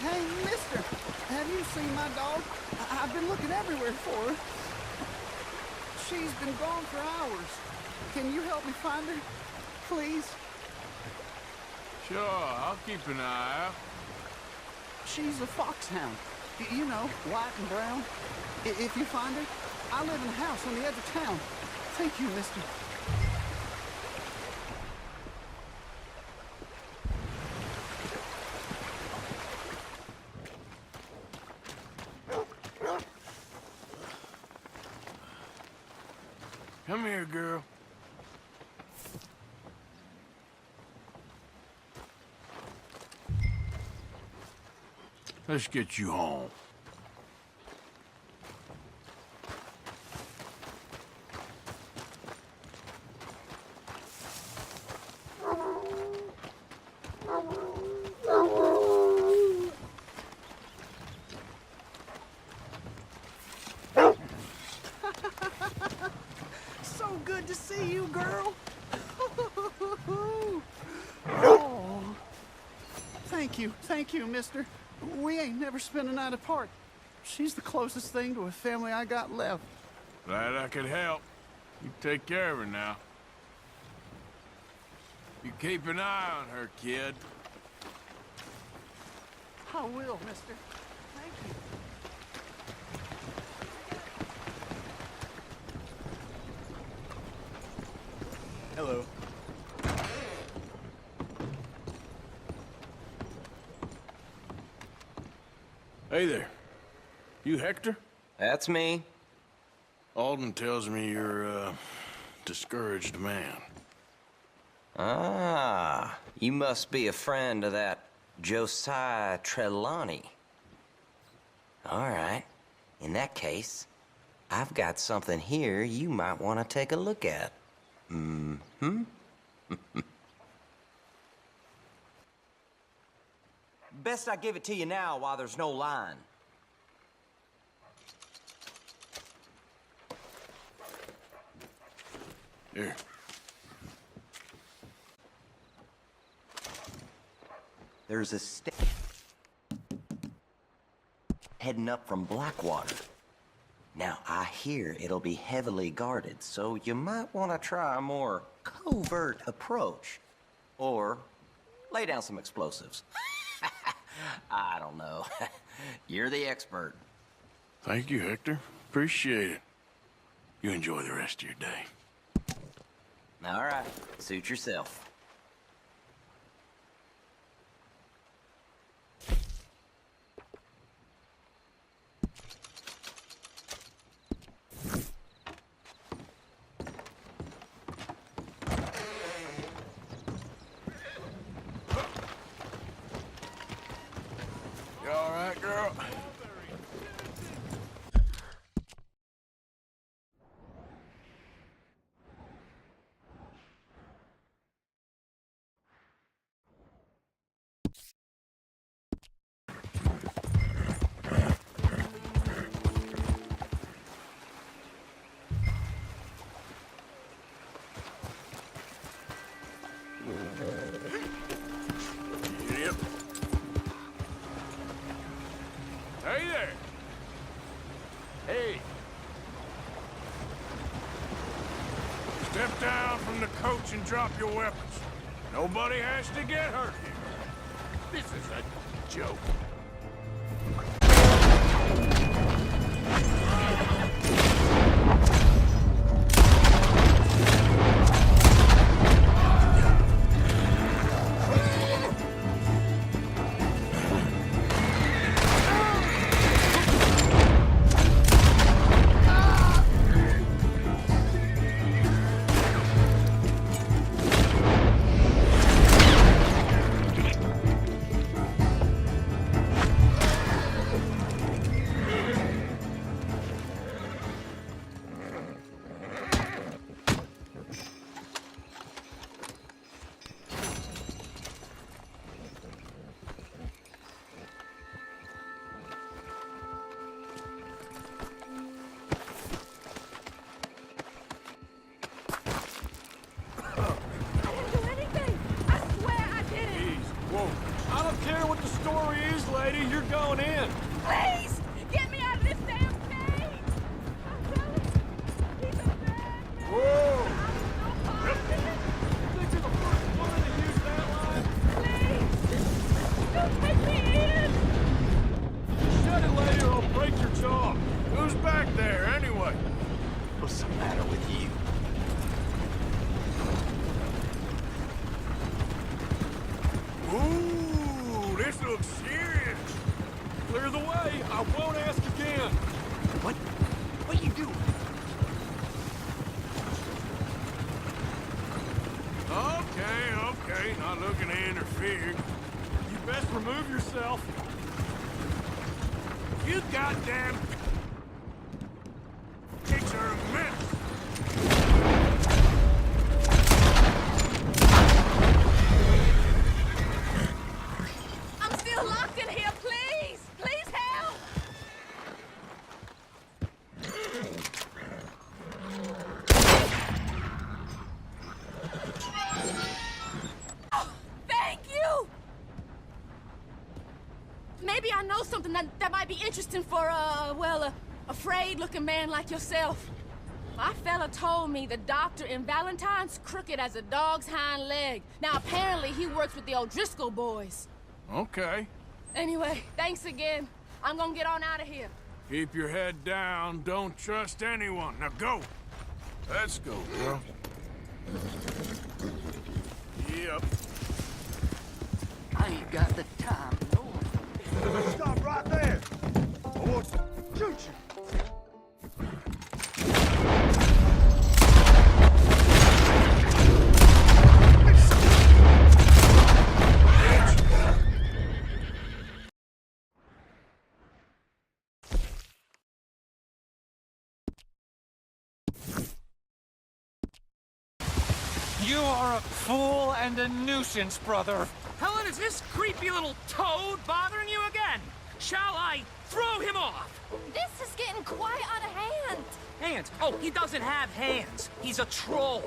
Hey, mister, have you seen my dog? I've been looking everywhere for her. She's been gone for hours. Can you help me find her? Please? Sure, I'll keep an eye out. She's a foxhound. You know, white and brown. If you find her, I live in a house on the edge of town. Thank you, mister. Come here, girl. Let's get you home. So good to see you, girl. Oh. Thank you, mister. We ain't never spent a night apart. She's the closest thing to a family I got left. Glad I could help. You take care of her now. You keep an eye on her, kid. I will, mister. Thank you. Hello. Hey there. You Hector? That's me. Alden tells me you're a discouraged man. Ah, you must be a friend of that Josiah Trelawney. All right. In that case, I've got something here you might want to take a look at. Mm-hmm. Best I give it to you now while there's no line. Here. There's a heading up from Blackwater. Now, I hear it'll be heavily guarded, so you might want to try a more covert approach. Or lay down some explosives. I don't know. You're the expert. Thank you, Hector. Appreciate it. You enjoy the rest of your day. All right. Suit yourself. You all right, girl? Yep. Hey there! Hey! Step down from the coach and drop your weapons. Nobody has to get hurt here. This is a joke. lady, you're going in. Please! Get me out of this damn cage! I'm telling you, he's a bad man. Whoa! Think you're the first woman to use that line? Please! Don't take me in! Shut it, lady, or I'll break your jaw. Who's back there, anyway? What's the matter with you? Ooh, this looks serious. Clear the way. I won't ask again. What you doing? Okay, not looking to interfere. You best remove yourself. You goddamn pigs are a menace. I'm still locked in here, please! Please help! Oh, thank you! Maybe I know something that might be interesting for, a afraid-looking man like yourself. My fella told me the doctor in Valentine's crooked as a dog's hind leg. Now, apparently, he works with the O'Driscoll boys. Okay. Anyway, thanks again. I'm gonna get on out of here. Keep your head down. Don't trust anyone. Now go. Let's go, girl. Yep. I ain't got the time, no. Stop right there. I want to shoot you. You are a fool and a nuisance, brother. Helen, is this creepy little toad bothering you again? Shall I throw him off? This is getting quite out of hand. Hands? Oh, he doesn't have hands. He's a troll.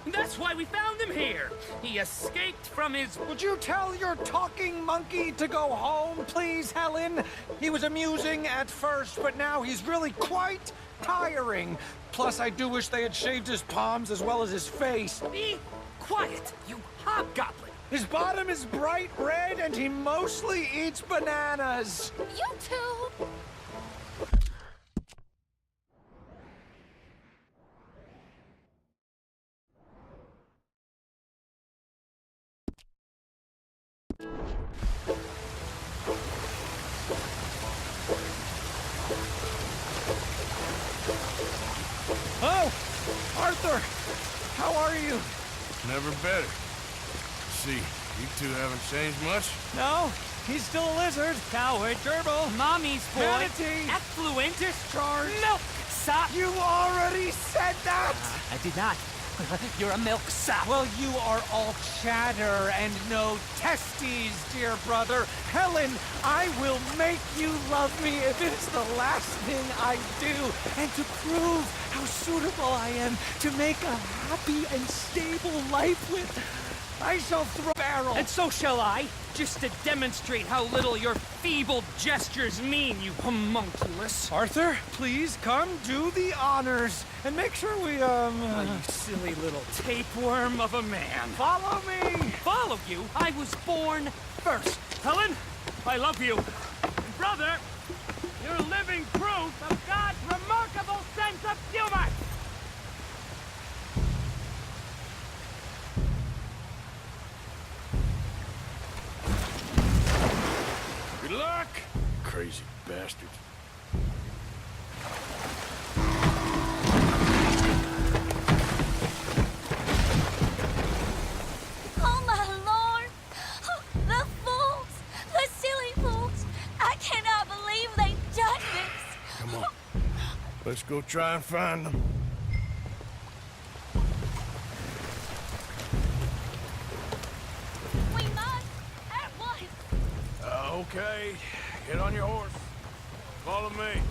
And that's why we found him here. He escaped from his... Would you tell your talking monkey to go home, please, Helen? He was amusing at first, but now he's really quite tiring. Plus, I do wish they had shaved his palms as well as his face. Be quiet, you hobgoblin. His bottom is bright red, and he mostly eats bananas. You two. Oh, Arthur, how are you? Never better. See, you two haven't changed much. No, he's still a lizard. Coward, gerbil, mommy's boy, Manatee. effluent, Discharge. milk sop. You already said that! I did not. You're a milk sop. Well, you are all chatter and no testes, dear brother. Helen, I will make you love me if it is the last thing I do. And to prove how suitable I am to make a happy and stable life with, I shall throw a barrel. And so shall I, just to demonstrate how little your feeble gestures mean, you homunculus. Arthur, please come do the honors and make sure we, Oh, you silly little tapeworm of a man. follow me. Follow you? I was born first. Helen, I love you. And brother, you're living proof of God's remarkable sense of humor. Good luck, crazy bastards. Oh, my Lord! Oh, the fools! The silly fools! I cannot believe they've done this! Come on. Let's go try and find them. We must at once! Okay. Get on your horse. Follow me.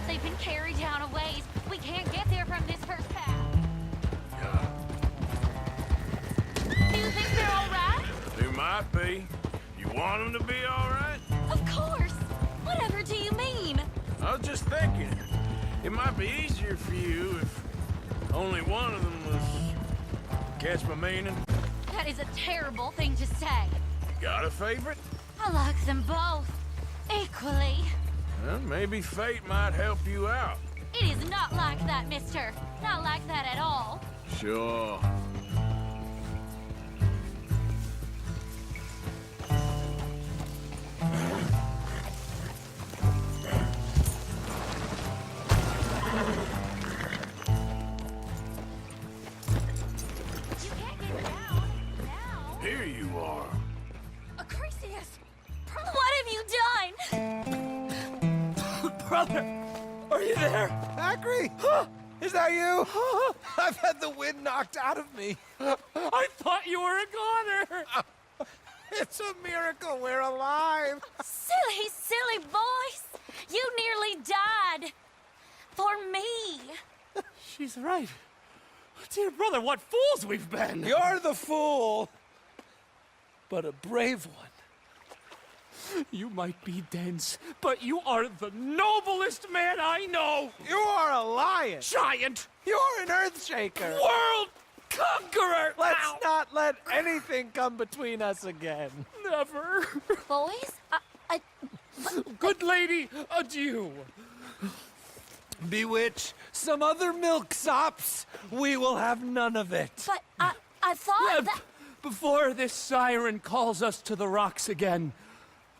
They've been carried down a ways. We can't get there Might be. You want them to be all right? Of course! Whatever do you mean? I was just thinking, it might be easier for you if only one of them was... Catch my meaning? That is a terrible thing to say. Got a favorite? I like them both. Equally. Well, maybe fate might help you out. It is not like that, mister. Not like that at all. Sure. You can't get down now. Here you are. Acrisius! What have you done? Brother, are you there? Acri! Is that you? I've had the wind knocked out of me. I thought you were a goner! It's a miracle we're alive. Silly, silly boys! You nearly died. For me. She's right. Dear brother, what fools we've been! You're the fool, but a brave one. You might be dense, but you are the noblest man I know! You are a lion. Giant! You're an earthshaker. World conqueror! Let's Ow. not let anything come between us again. Never! Boys? Good lady, adieu! Bewitch some other milksops. We will have none of it. But I thought that... Before this siren calls us to the rocks again,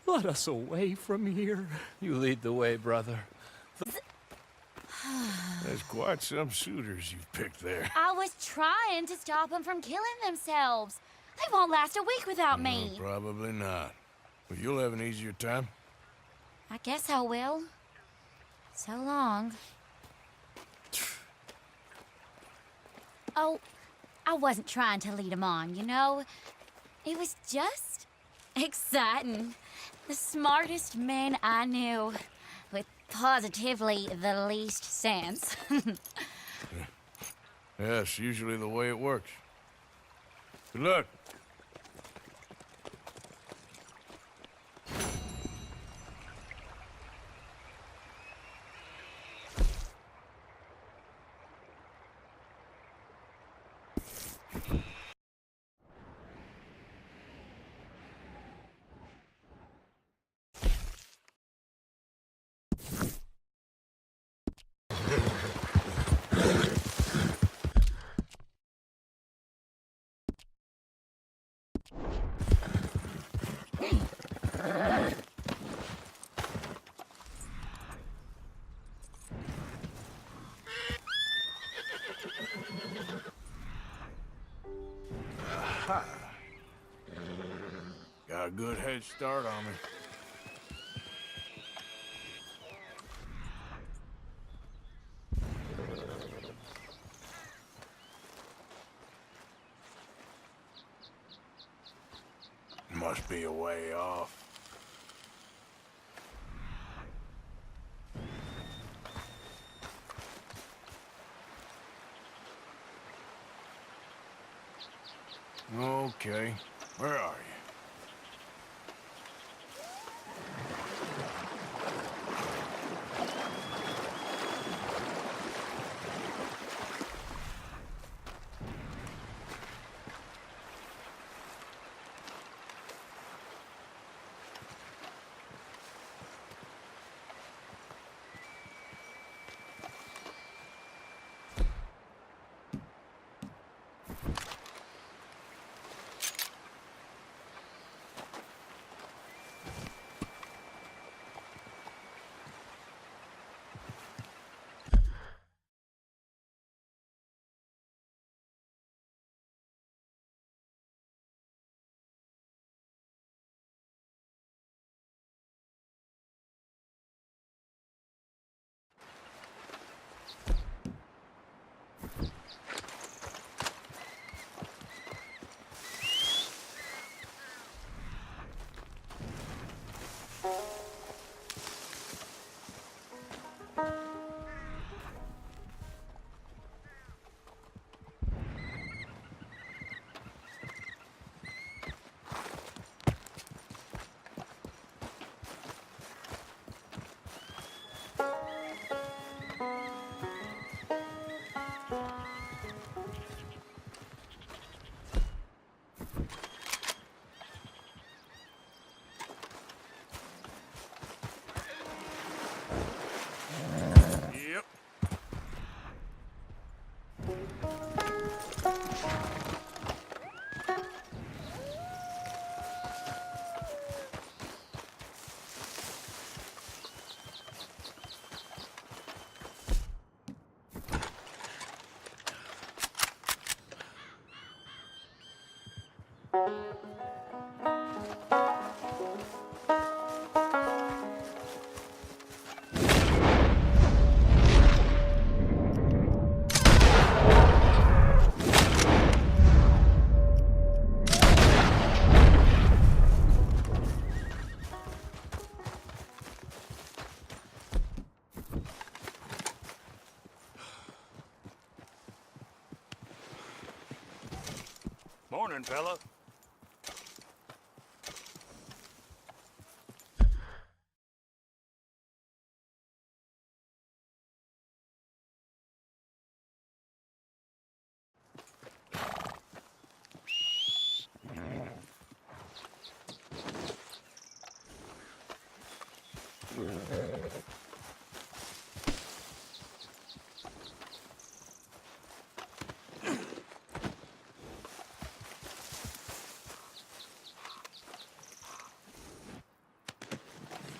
let us away from here. You lead the way, brother. There's quite some suitors you've picked there. I was trying to stop them from killing themselves. They won't last a week without me. Probably not. But you'll have an easier time. I guess I will. So long. Oh, I wasn't trying to lead him on, you know? It was just exciting. The smartest man I knew, with positively the least sense. That's usually the way it works. Good luck. Got a good head start on me. Must be a way off. Okay, where are you? Morning, fella.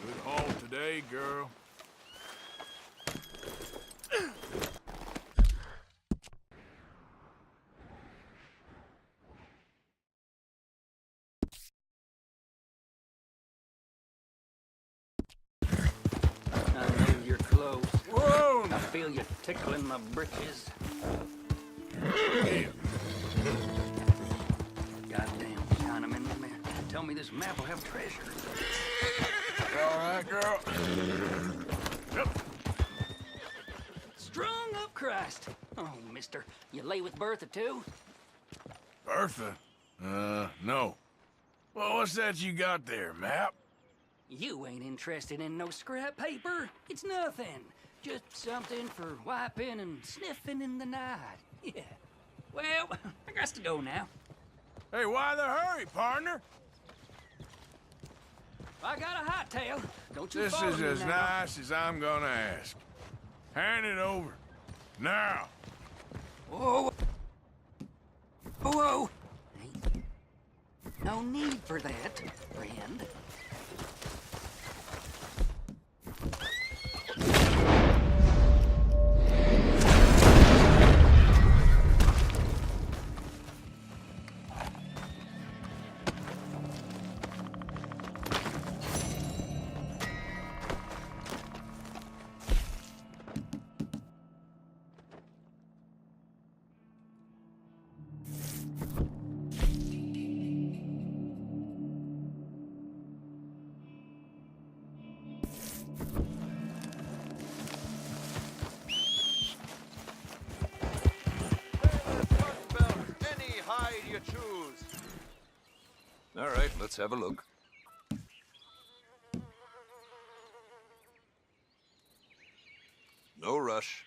Good haul today, girl. I know you're close. Whoa! I feel you tickling my britches. Damn. Goddamn Chinaman. Tell me this map will have treasure. All right, girl. Yep. Strung up Christ. Oh, mister, you lay with Bertha, too? Bertha? No. Well, what's that you got there, map? You ain't interested in no scrap paper. It's nothing. Just something for wiping and sniffing in the night. Yeah. Well, I got to go now. Hey, why the hurry, partner? I got a hot tail. Don't you This follow is me as now. nice as I'm gonna ask. Hand it over. Now. Whoa. Whoa. Hey. No need for that, friend. Any hide you choose. All right, let's have a look. No rush.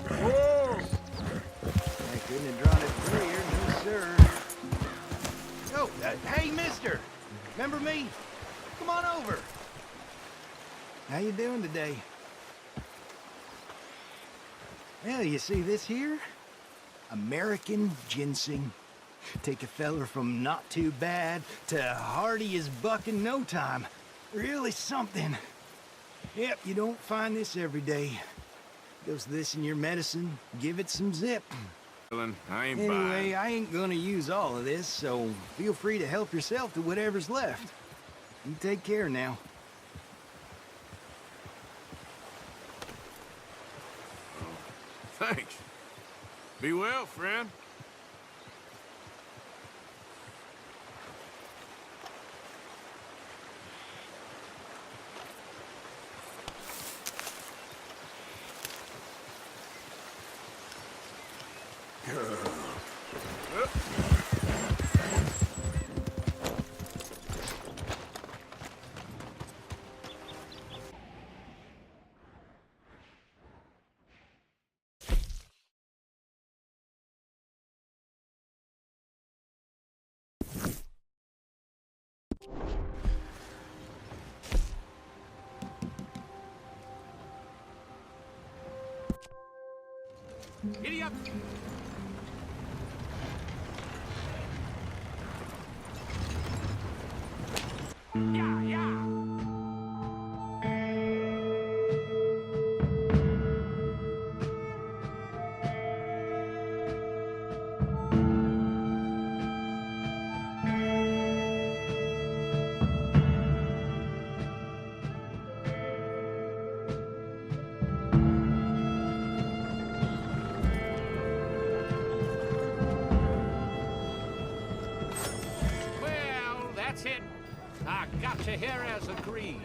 Whoa! I couldn't have drawn it clear, no sir. Oh, hey, mister! Remember me? Come on over. How you doing today? Well, you see this here? American ginseng. Take a feller from not too bad to hardy as buck in no time. Really something. Yep, you don't find this every day. Goes this in your medicine, give it some zip. I ain't Anyway, buying. I ain't gonna use all of this, so feel free to help yourself to whatever's left. You take care now. Thanks. Be well, friend. Giddy up! Yeah, yeah! Well, that's it. I to here as agreed.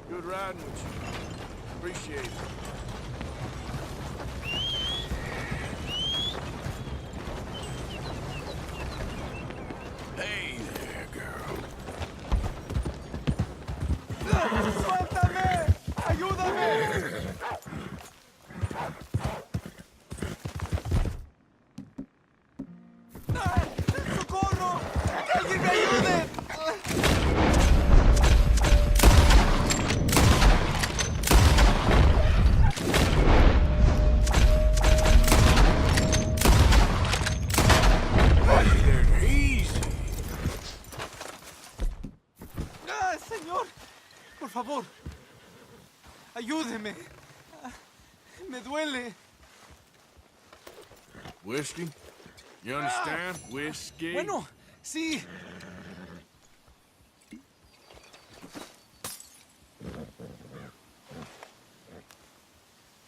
Good riding with you. Appreciate it. Hey there, girl. ¡Suéltame! ¡Ayúdame! ¡Socorro! ¡Que alguien me ayude! Señor, por favor, ayúdeme. Me duele. Whiskey? You understand? Whiskey? Bueno, sí.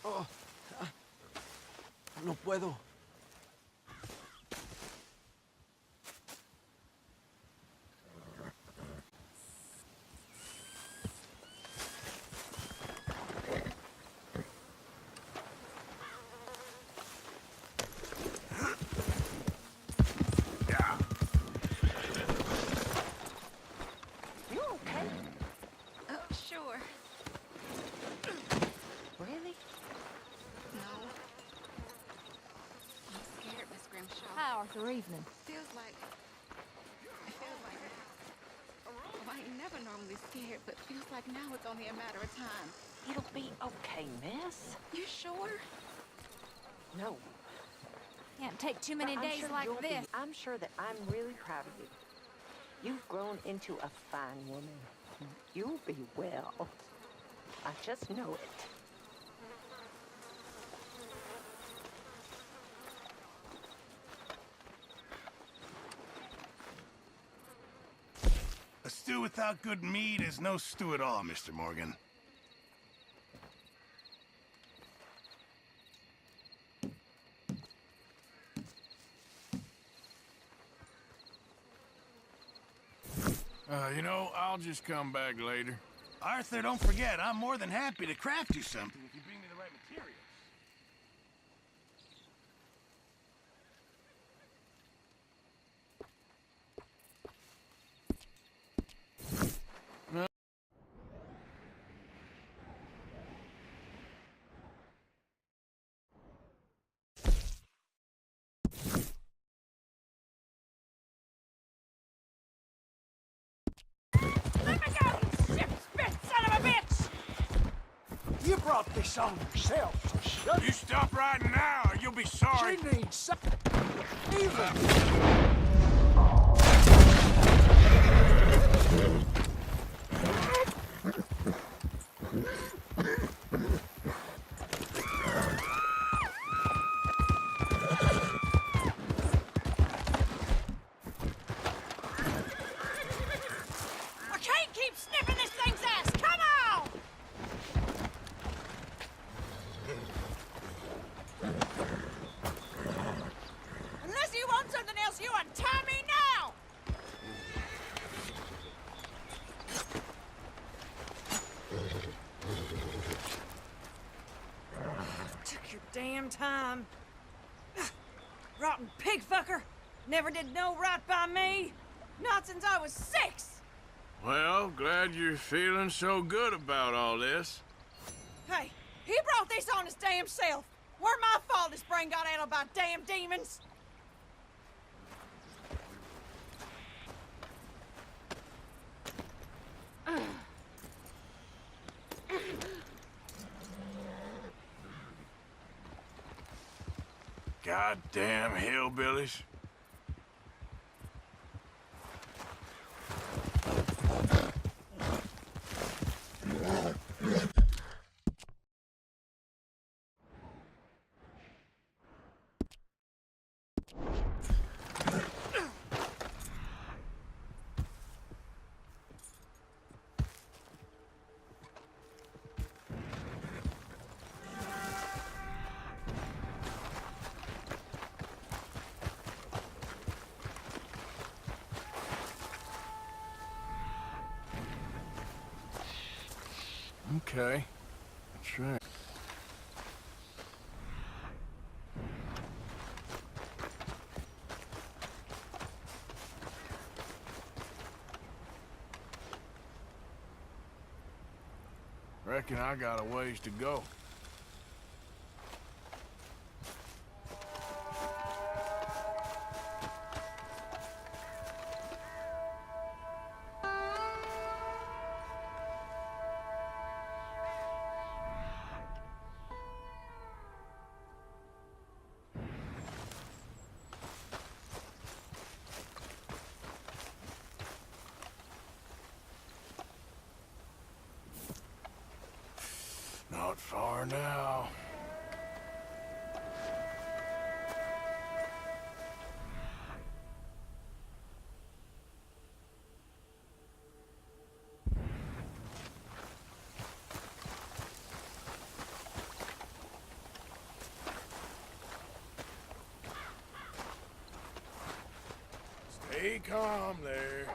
Oh, no puedo. Arthur, evening. Feels like... Well, I ain't never normally scared, but feels like now it's only a matter of time. It'll be okay, miss. You sure? No. Can't take too many days like this. I'm sure that I'm really proud of you. You've grown into a fine woman. You'll be well. I just know it. A stew without good meat is no stew at all, Mr. Morgan. You know, I'll just come back later. Arthur, don't forget, I'm more than happy to craft you something if you bring me the right materials. You brought this on yourself, so shut You stop riding now, or you'll be sorry. She needs some... Even... I can't keep sniffing this thing's ass! Come on! Unless you want something else, you untie me now! Took your damn time. Rotten pig fucker! Never did no right by me! Not since I was 6! Well, glad you're feeling so good about all this. Hey, he brought this on his damn self! Weren't my fault his brain got addled by damn demons! Goddamn hillbillies. Okay. That's right. Reckon I got a ways to go. Not far now. Stay calm there.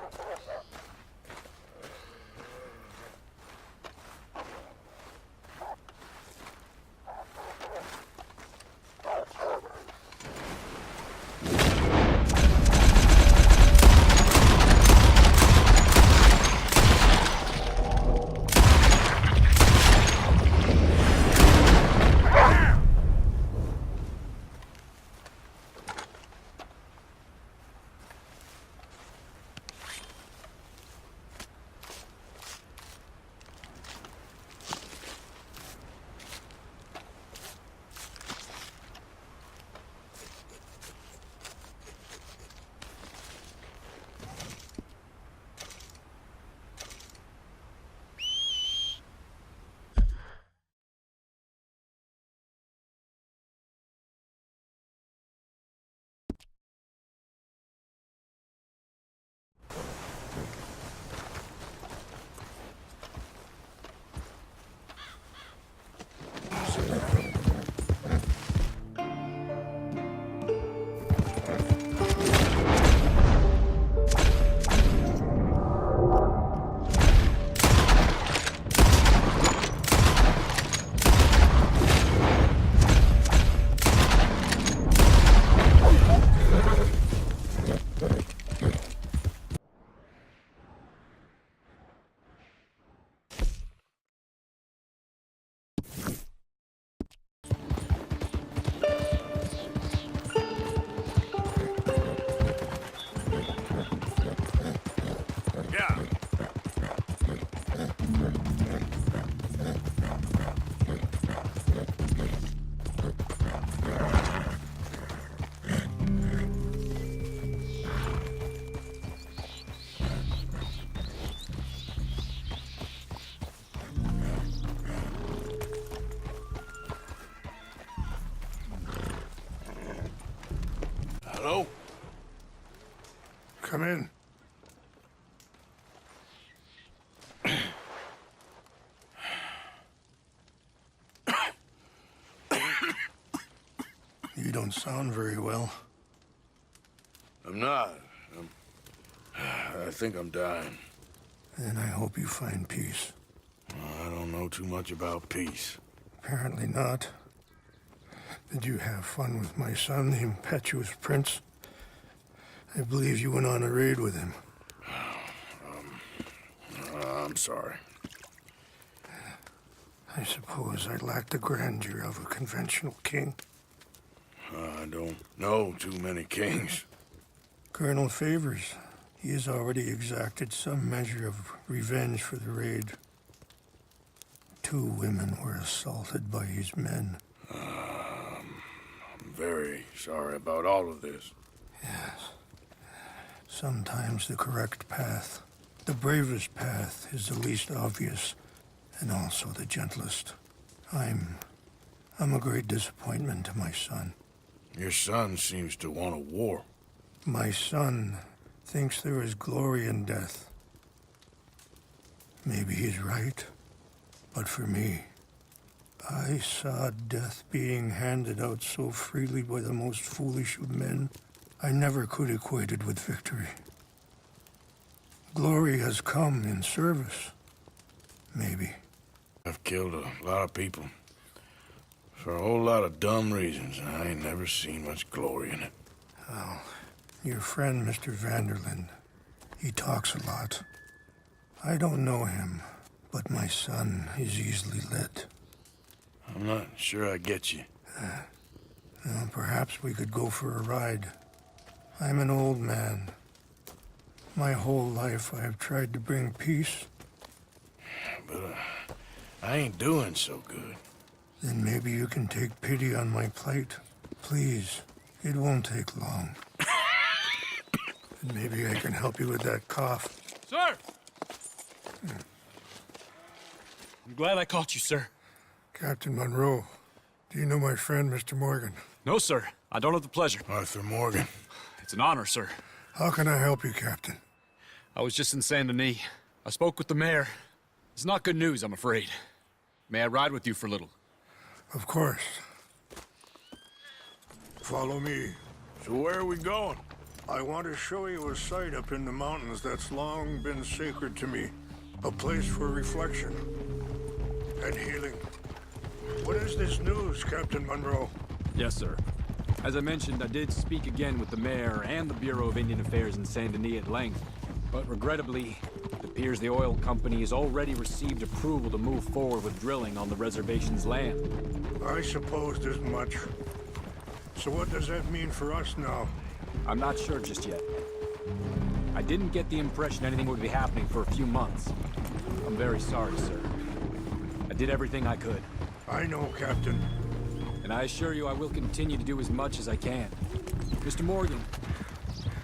Hello? Come in. You don't sound very well. I'm not. I think I'm dying. Then I hope you find peace. I don't know too much about peace. Apparently not. Did you have fun with my son, the impetuous prince? I believe you went on a raid with him. I'm sorry. I suppose I lack the grandeur of a conventional king. I don't know too many kings. Colonel Favors. He has already exacted some measure of revenge for the raid. 2 women were assaulted by his men. I'm very sorry about all of this. Yes. Sometimes the correct path, the bravest path, is the least obvious, and also the gentlest. I'm a great disappointment to my son. Your son seems to want a war. My son thinks there is glory in death. Maybe he's right, but for me, I saw death being handed out so freely by the most foolish of men, I never could equate it with victory. Glory has come in service, maybe. I've killed a lot of people. For a whole lot of dumb reasons, and I ain't never seen much glory in it. Well, your friend, Mr. Vanderlyn, he talks a lot. I don't know him, but my son is easily led. I'm not sure I get you. Well, perhaps we could go for a ride. I'm an old man. My whole life I have tried to bring peace. But I ain't doing so good. Then maybe you can take pity on my plight. Please, it won't take long. And maybe I can help you with that cough. Sir! I'm glad I caught you, sir. Captain Monroe, do you know my friend, Mr. Morgan? No, sir. I don't have the pleasure. Arthur Morgan. It's an honor, sir. How can I help you, Captain? I was just in Saint Denis. I spoke with the mayor. It's not good news, I'm afraid. May I ride with you for a little? Of course. Follow me. So where are we going? I want to show you a site up in the mountains that's long been sacred to me. A place for reflection and healing. What is this news, Captain Monroe? Yes, sir. As I mentioned, I did speak again with the mayor and the Bureau of Indian Affairs in Saint Denis at length. But regrettably, it appears the oil company has already received approval to move forward with drilling on the reservation's land. I supposed as much. So what does that mean for us now? I'm not sure just yet. I didn't get the impression anything would be happening for a few months. I'm very sorry, sir. I did everything I could. I know, Captain. And I assure you I will continue to do as much as I can. Mr. Morgan,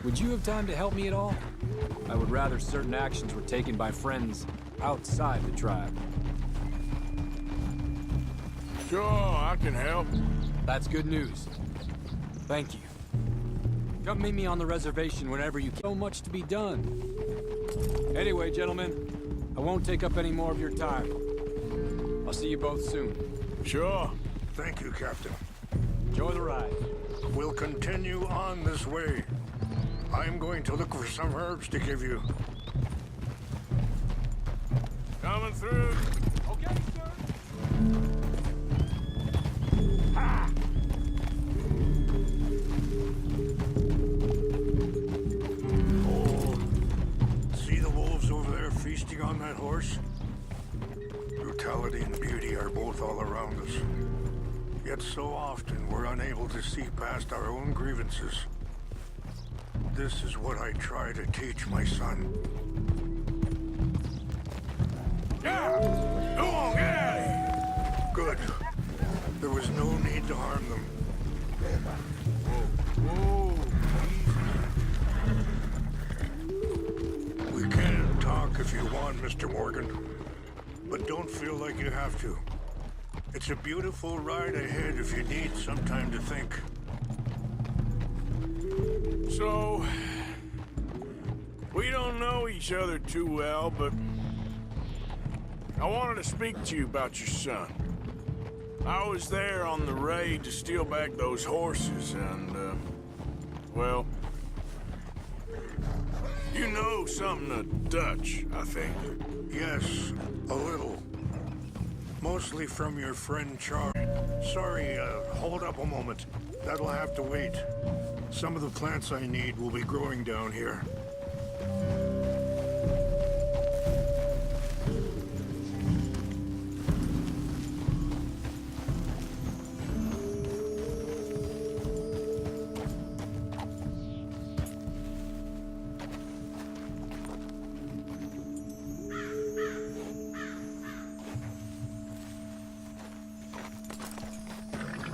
would you have time to help me at all? I would rather certain actions were taken by friends outside the tribe. Sure, I can help. That's good news. Thank you. Come meet me on the reservation whenever you can. So much to be done. Anyway, gentlemen, I won't take up any more of your time. I'll see you both soon. Sure. Thank you, Captain. Enjoy the ride. We'll continue on this way. I'm going to look for some herbs to give you. Coming through. Okay, sir. Ah! Oh, see the wolves over there feasting on that horse? Brutality and beauty are both all around us. Yet so often we're unable to see past our own grievances. This is what I try to teach my son. Yeah! Go on, get out of here! Good. There was no need to harm them. Whoa. We can talk if you want, Mr. Morgan. But don't feel like you have to. It's a beautiful ride ahead if you need some time to think. So, we don't know each other too well, but I wanted to speak to you about your son. I was there on the raid to steal back those horses, and, well, you know something of Dutch, I think. Yes, a little. Mostly from your friend Charles. Sorry, hold up a moment. That'll have to wait. Some of the plants I need will be growing down here.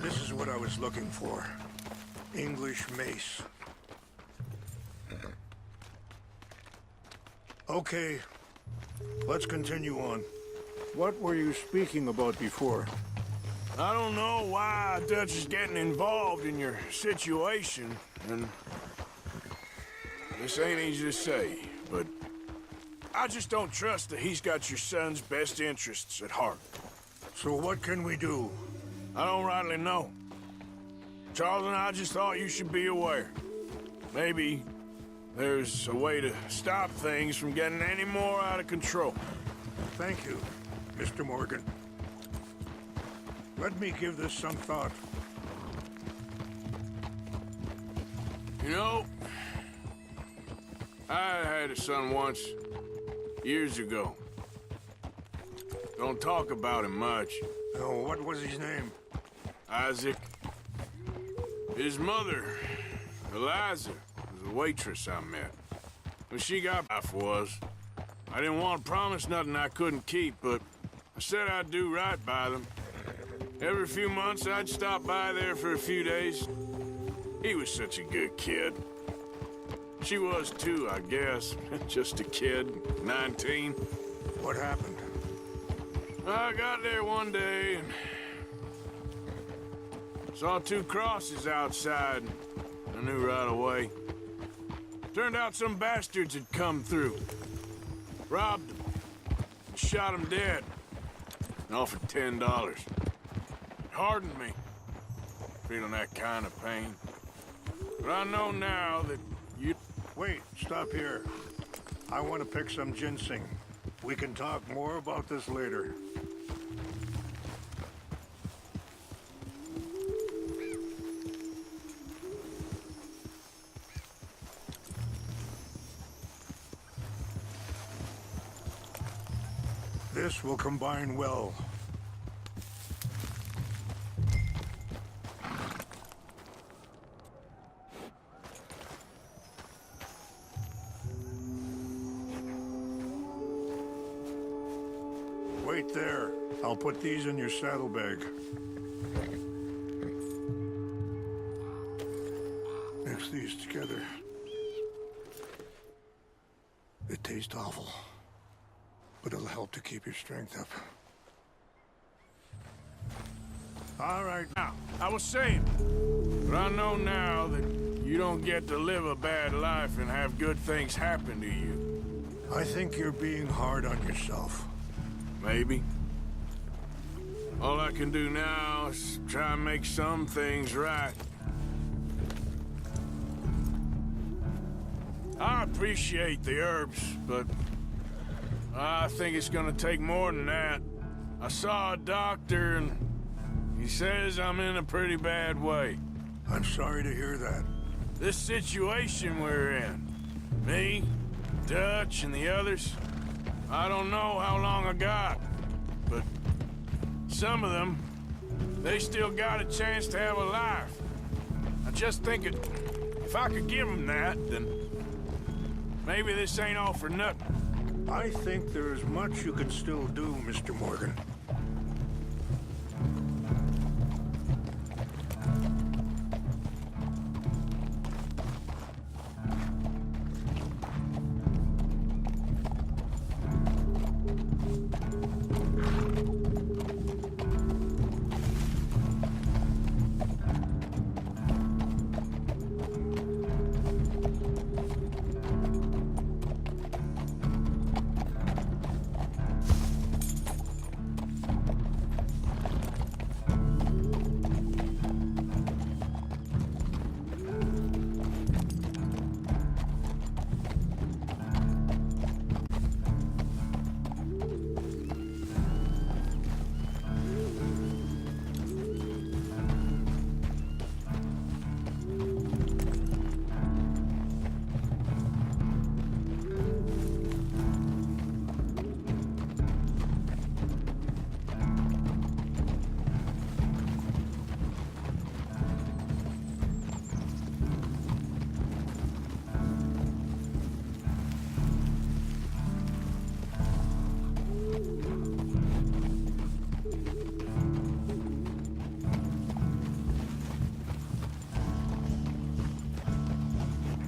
This is what I was looking for. English mace. Okay, let's continue on. What were you speaking about before? I don't know why Dutch is getting involved in your situation, and this ain't easy to say, but I just don't trust that he's got your son's best interests at heart. So what can we do? I don't rightly know. Charles and I just thought you should be aware. Maybe there's a way to stop things from getting any more out of control. Thank you, Mr. Morgan. Let me give this some thought. You know, I had a son once, years ago. Don't talk about him much. Oh, what was his name? Isaac. His mother, Eliza, was a waitress I met. When she got life was, I didn't want to promise nothing I couldn't keep, but I said I'd do right by them. Every few months, I'd stop by there for a few days. He was such a good kid. She was too, I guess. Just a kid, 19. What happened? I got there one day and saw 2 crosses outside. I knew right away. Turned out some bastards had come through. Robbed them. And shot them dead. And offered $10. It hardened me. Feeling that kind of pain. But I know now that you... Wait, stop here. I want to pick some ginseng. We can talk more about this later. This will combine well. Wait there. I'll put these in your saddlebag. Mix these together. It tastes awful, but it'll help to keep your strength up. All right. Now, I was saying, but I know now that you don't get to live a bad life and have good things happen to you. I think you're being hard on yourself. Maybe. All I can do now is try and make some things right. I appreciate the herbs, but I think it's gonna take more than that. I saw a doctor and he says I'm in a pretty bad way. I'm sorry to hear that. This situation we're in, me, Dutch, and the others, I don't know how long I got, but some of them, they still got a chance to have a life. I just think if I could give them that, then maybe this ain't all for nothing. I think there is much you can still do, Mr. Morgan.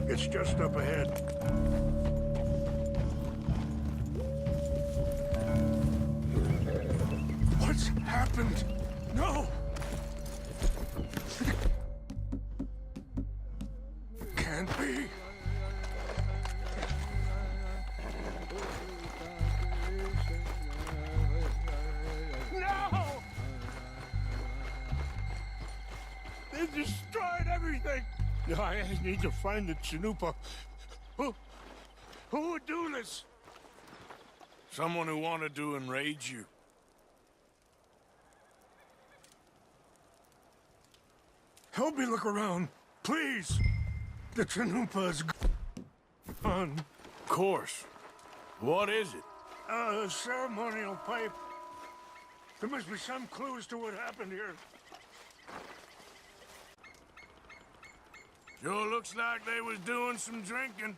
It's just up ahead. What's happened? No! Can't be. No! They destroyed everything! I need to find the Chanupa. Who would do this? Someone who wanted to enrage you. Help me look around, please. The Chanupa's gone. Of course. What is it? A ceremonial pipe. There must be some clues to what happened here. Sure looks like they was doing some drinking.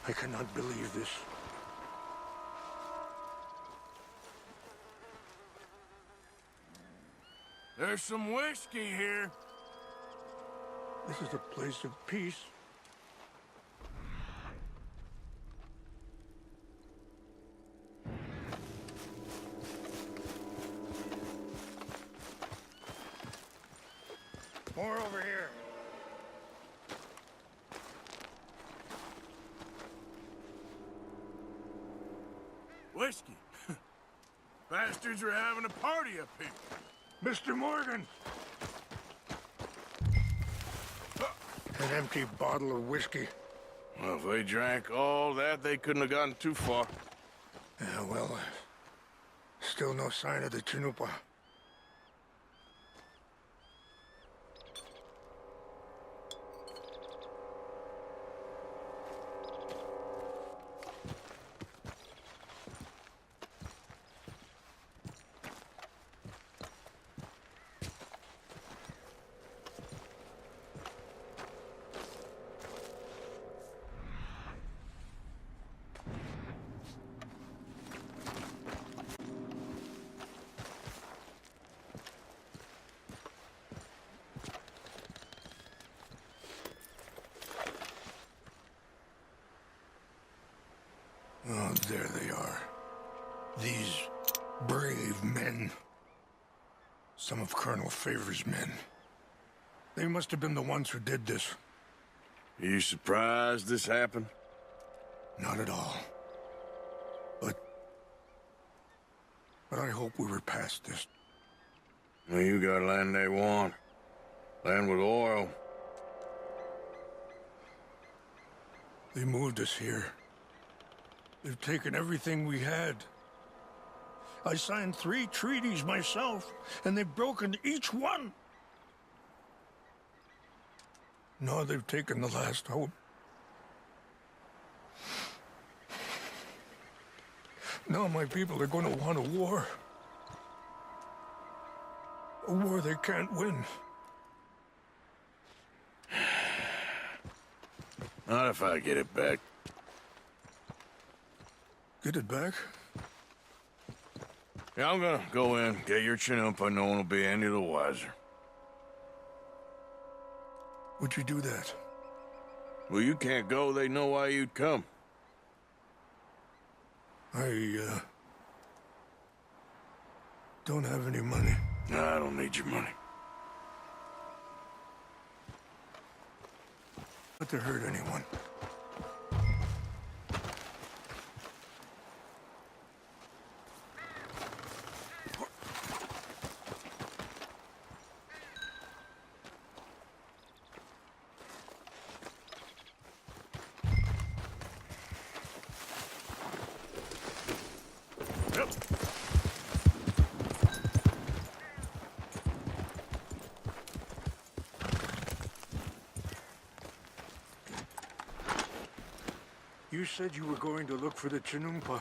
I cannot believe this. There's some whiskey here. This is a place of peace. More over here. Whiskey. Bastards are having a party up here. Mr. Morgan! An empty bottle of whiskey. Well, if they drank all that, they couldn't have gotten too far. Yeah, well, still no sign of the Chanupa. Oh, there they are. These brave men. Some of Colonel Favor's men. They must have been the ones who did this. Are you surprised this happened? Not at all. But I hope we were past this. Well, you got land they want. Land with oil. They moved us here. They've taken everything we had. I signed 3 treaties myself, and they've broken each one. Now they've taken the last hope. Now my people are going to want a war. A war they can't win. Not if I get it back. Get it back? Yeah, I'm gonna go in, get your Chanupa, no one will be any the wiser. Would you do that? Well, you can't go, they know why you'd come. I, don't have any money. No, I don't need your money. Not to hurt anyone. You said you were going to look for the Chanupa.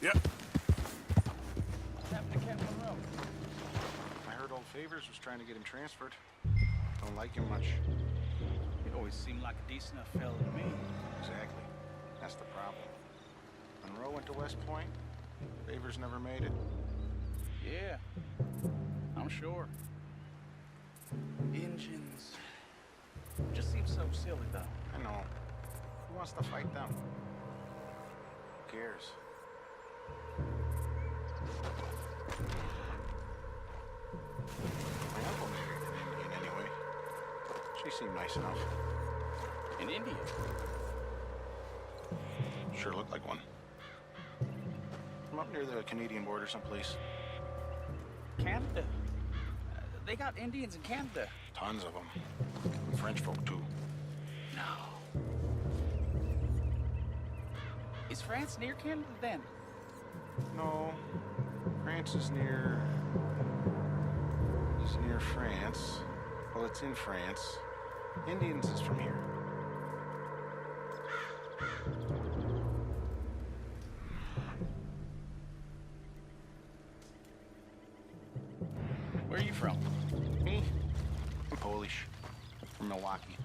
Yep. What's happened to Captain Monroe? I heard old Favors was trying to get him transferred. Don't like him much. He always seemed like a decent enough fella to me. Exactly. That's the problem. Monroe went to West Point. Favors never made it. Yeah, I'm sure. Engines. Just seems so silly, though. I know. Who wants to fight them? Who cares? My uncle married an Indian anyway. She seemed nice enough. An Indian? Sure looked like one. From up near the Canadian border someplace. Canada? they got Indians in Canada. Tons of them. And French folk, too. No. Is France near Canada then? No. France is near... It's near France. Well, it's in France. Indians is from here. Where are you from? Me? I'm Polish. From Milwaukee.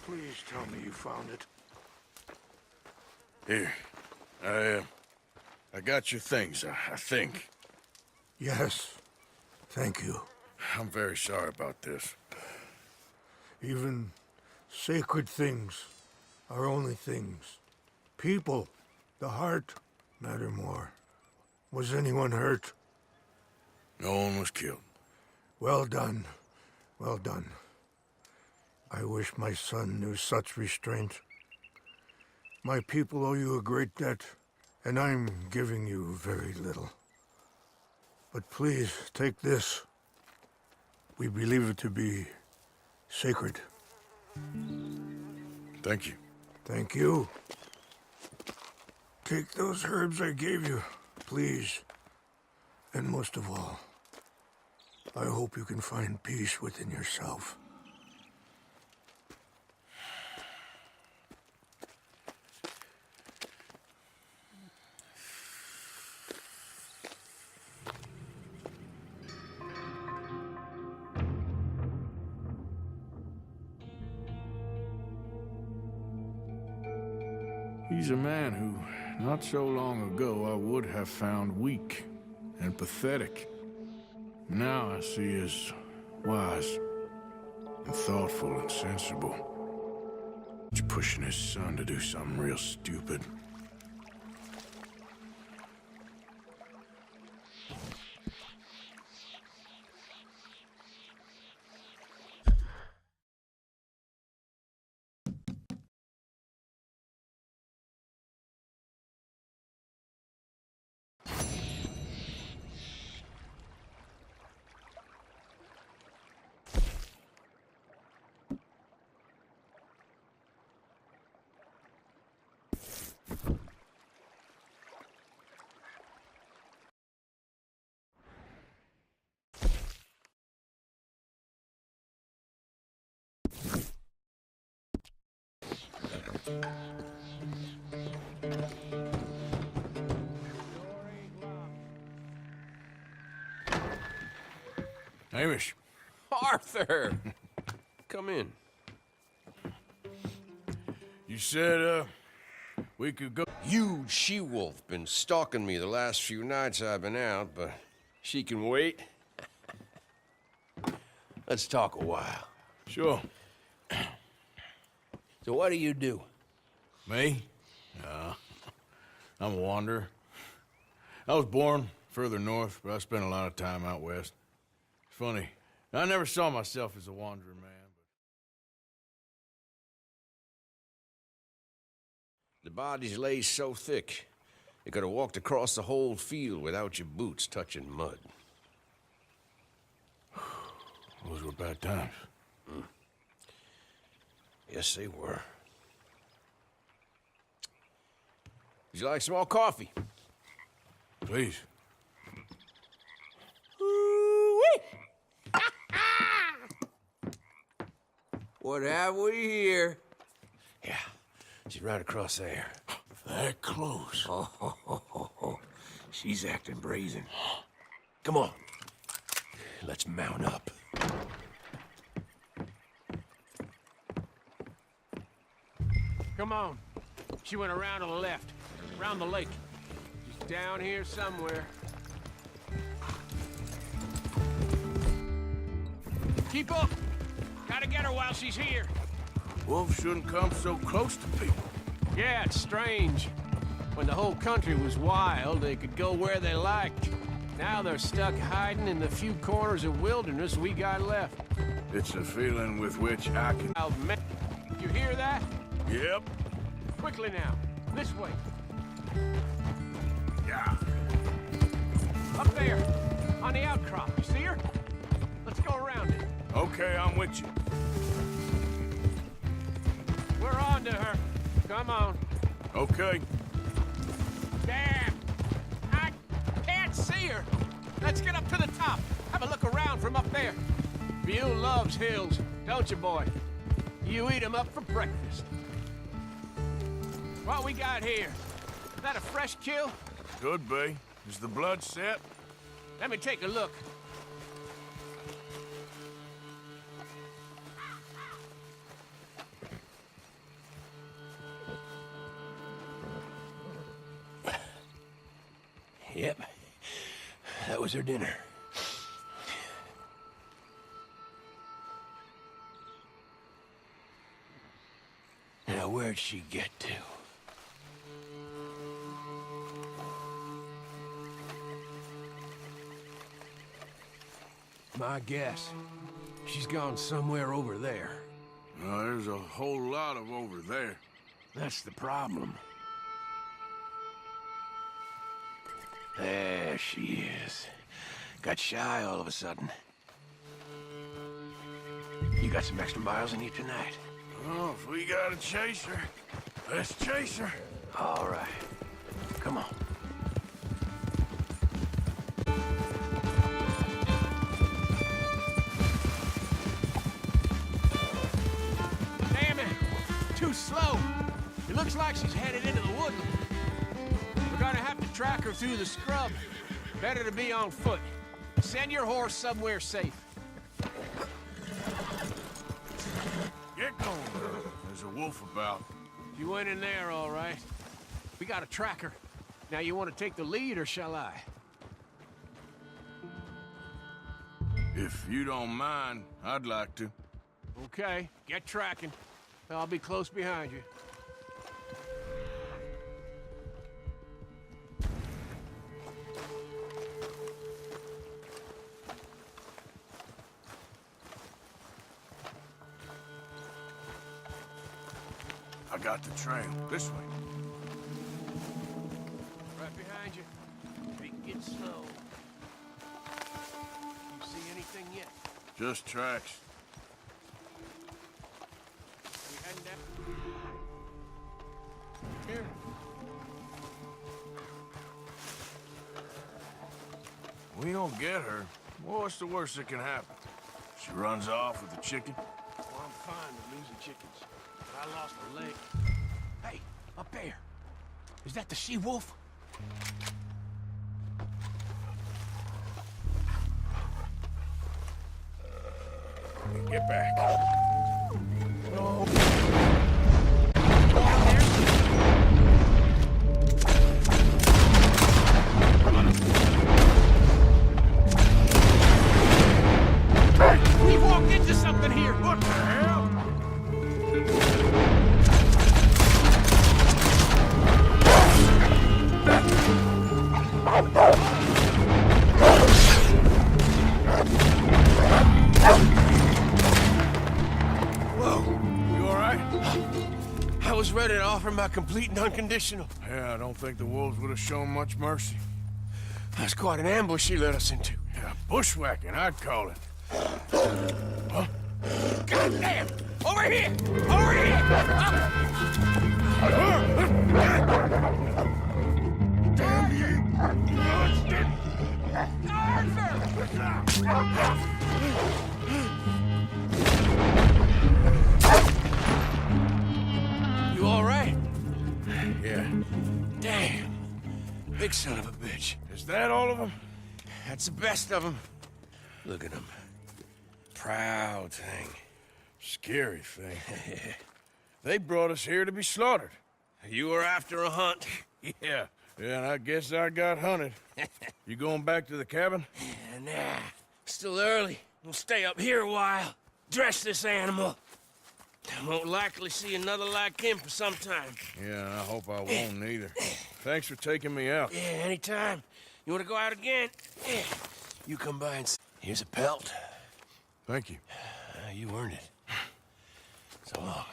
Please tell me you found it. Here. I got your things, I think. Yes. Thank you. I'm very sorry about this. Even sacred things are only things. People, the heart, matter more. Was anyone hurt? No one was killed. Well done. Well done. I wish my son knew such restraint. My people owe you a great debt, and I'm giving you very little. But please, take this. We believe it to be sacred. Thank you. Thank you. Take those herbs I gave you, please. And most of all, I hope you can find peace within yourself. He's a man who, not so long ago, I would have found weak and pathetic. Now I see as wise and thoughtful and sensible. He's pushing his son to do something real stupid. Hamish. Arthur! Come in. You said, we could go... Huge she-wolf been stalking me the last few nights I've been out, but she can wait. Let's talk a while. Sure. So what do you do? Me? I'm a wanderer. I was born further north, but I spent a lot of time out west. It's funny. I never saw myself as a wanderer, man. The bodies lay so thick, you could have walked across the whole field without your boots touching mud. Those were bad times. Yes, they were. Would you like some more coffee? Please. What have we here? Yeah, she's right across there. That close. Oh. She's acting brazen. Come on. Let's mount up. Come on. She went around to the left, around the lake. She's down here somewhere. Keep up! Gotta get her while she's here. Wolves shouldn't come so close to people. Yeah, it's strange. When the whole country was wild, they could go where they liked. Now they're stuck hiding in the few corners of wilderness we got left. It's a feeling with which I can... You hear that? Yep. Quickly now. This way. Yeah. Up there. On the outcrop. You see her? Let's go around it. Okay, I'm with you. We're on to her. Come on. Okay. Damn! I can't see her! Let's get up to the top. Have a look around from up there. View loves hills, don't you, boy? You eat 'em up for breakfast. What we got here? Is that a fresh kill? Could be. Is the blood set? Let me take a look. Yep. That was her dinner. Now, where'd she get to? My guess, she's gone somewhere over there. Well, there's a whole lot of over there. That's the problem. There she is. Got shy all of a sudden. You got some extra miles in you tonight? Oh, if we gotta chase her, let's chase her. All right. Come on. Damn it! Too slow. It looks like she's headed into the woodland. We're gonna have to track her through the scrub. Better to be on foot. Send your horse somewhere safe. Get going, girl. There's a wolf about. You went in there, all right. We gotta track her. Now, you want to take the lead, or shall I? If you don't mind, I'd like to. Okay, get tracking. I'll be close behind you. I got the trail. This way. Right behind you. Take it slow. You see anything yet? Just tracks. We heading down? Here. We don't get her. What's the worst that can happen? She runs off with the chicken? Oh, I'm fine with losing chickens. But I lost a leg. Hey, up there. Is that the she-wolf? Get back. No. We walked into something here. What the hell? Whoa. You all right? I was ready to offer my complete and unconditional. Yeah, I don't think the wolves would have shown much mercy. That's quite an ambush she led us into. Yeah, bushwhacking, I'd call it. Goddamn! Over here! Over here! Damn you! Bastard! You all right? Yeah. Damn. Big son of a bitch. Is that all of them? That's the best of them. Look at him. Proud thing. Scary thing. They brought us here to be slaughtered. You were after a hunt. Yeah, and I guess I got hunted. You going back to the cabin? Nah, still early. We'll stay up here a while. Dress this animal. I won't likely see another like him for some time. Yeah, and I hope I won't neither. Thanks for taking me out. Yeah, anytime. You want to go out again? Yeah. You come by and... Here's a pelt. Thank you. You earned it. So long.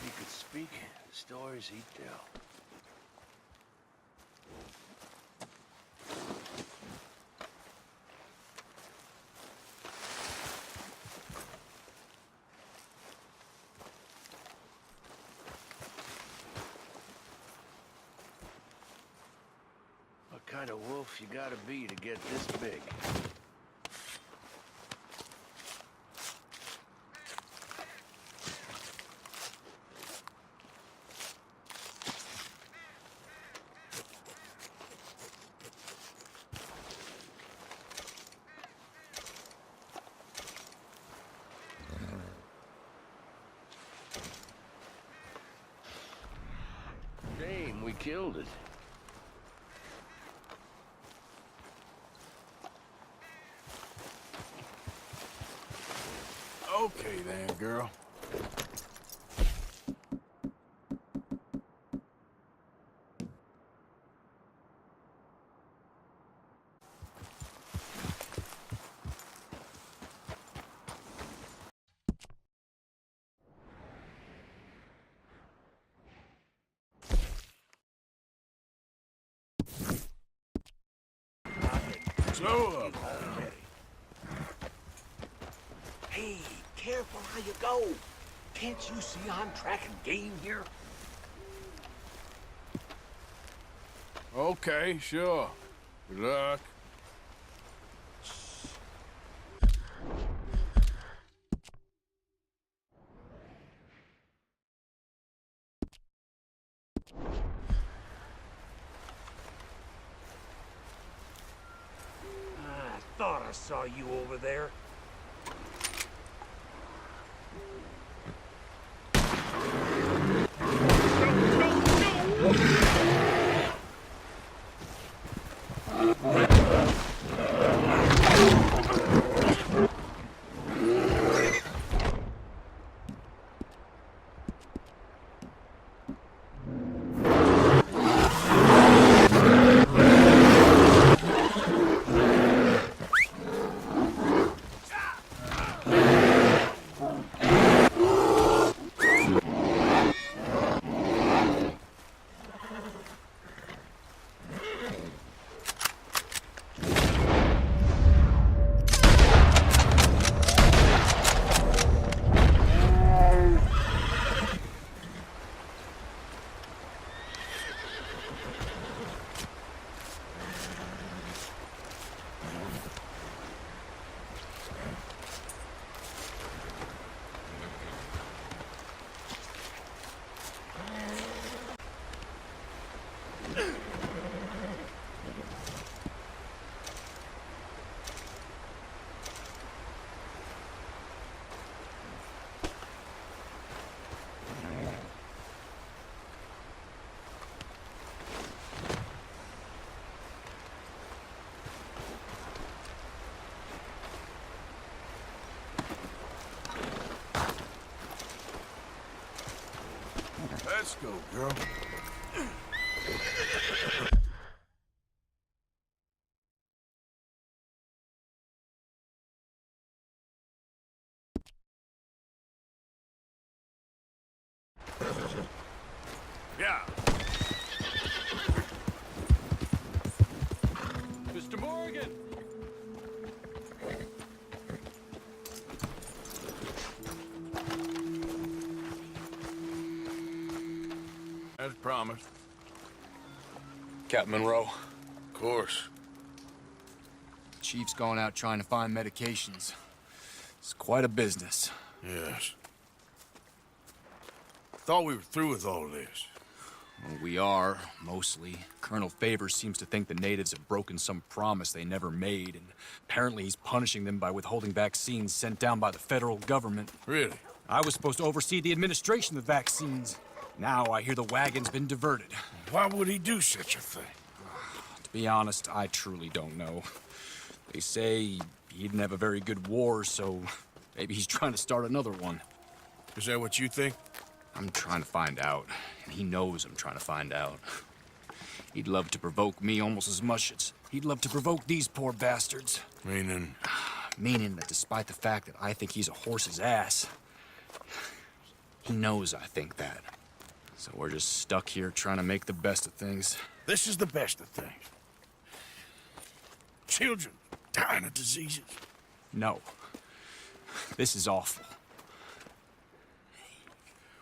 He could speak the stories he'd tell. What kind of wolf you gotta be to get this big? Shame we killed it. Okay then, girl. Slow up. Hey, careful how you go. Can't you see I'm tracking game here? Okay, sure. Good luck. I thought I saw you over there. Let's go, girl. Yeah. Mr. Morgan! As promised. Captain Monroe. Of course. Chief's gone out trying to find medications. It's quite a business. Yes. Thought we were through with all this. Well, we are, mostly. Colonel Favors seems to think the natives have broken some promise they never made, and apparently he's punishing them by withholding vaccines sent down by the federal government. Really? I was supposed to oversee the administration of the vaccines. Now I hear the wagon's been diverted. Why would he do such a thing? To be honest, I truly don't know. They say he didn't have a very good war, so maybe he's trying to start another one. Is that what you think? I'm trying to find out, and he knows I'm trying to find out. He'd love to provoke me almost as much as he'd love to provoke these poor bastards. Meaning? Meaning that despite the fact that I think he's a horse's ass, he knows I think that. So we're just stuck here trying to make the best of things. This is the best of things. Children dying of diseases. No. This is awful.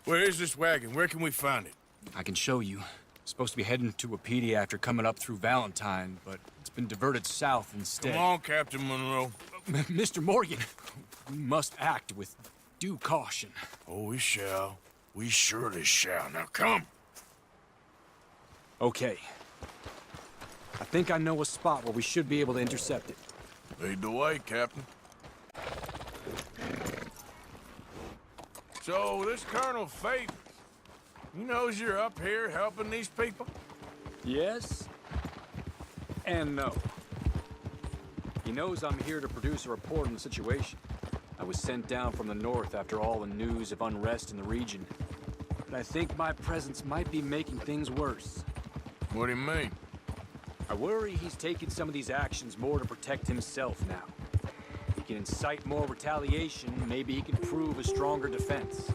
Where is this wagon? Where can we find it? I can show you. Supposed to be heading to a PD after coming up through Valentine, but it's been diverted south instead. Come on, Captain Monroe. Mr. Morgan, we must act with due caution. Oh, we shall. We surely shall. Now come. Okay. I think I know a spot where we should be able to intercept it. Lead the way, Captain. So, this Colonel Favors, he knows you're up here helping these people? Yes. And no. He knows I'm here to produce a report on the situation. I was sent down from the north after all the news of unrest in the region. But I think my presence might be making things worse. What do you mean? I worry he's taking some of these actions more to protect himself now. He can incite more retaliation, maybe he can prove a stronger defense.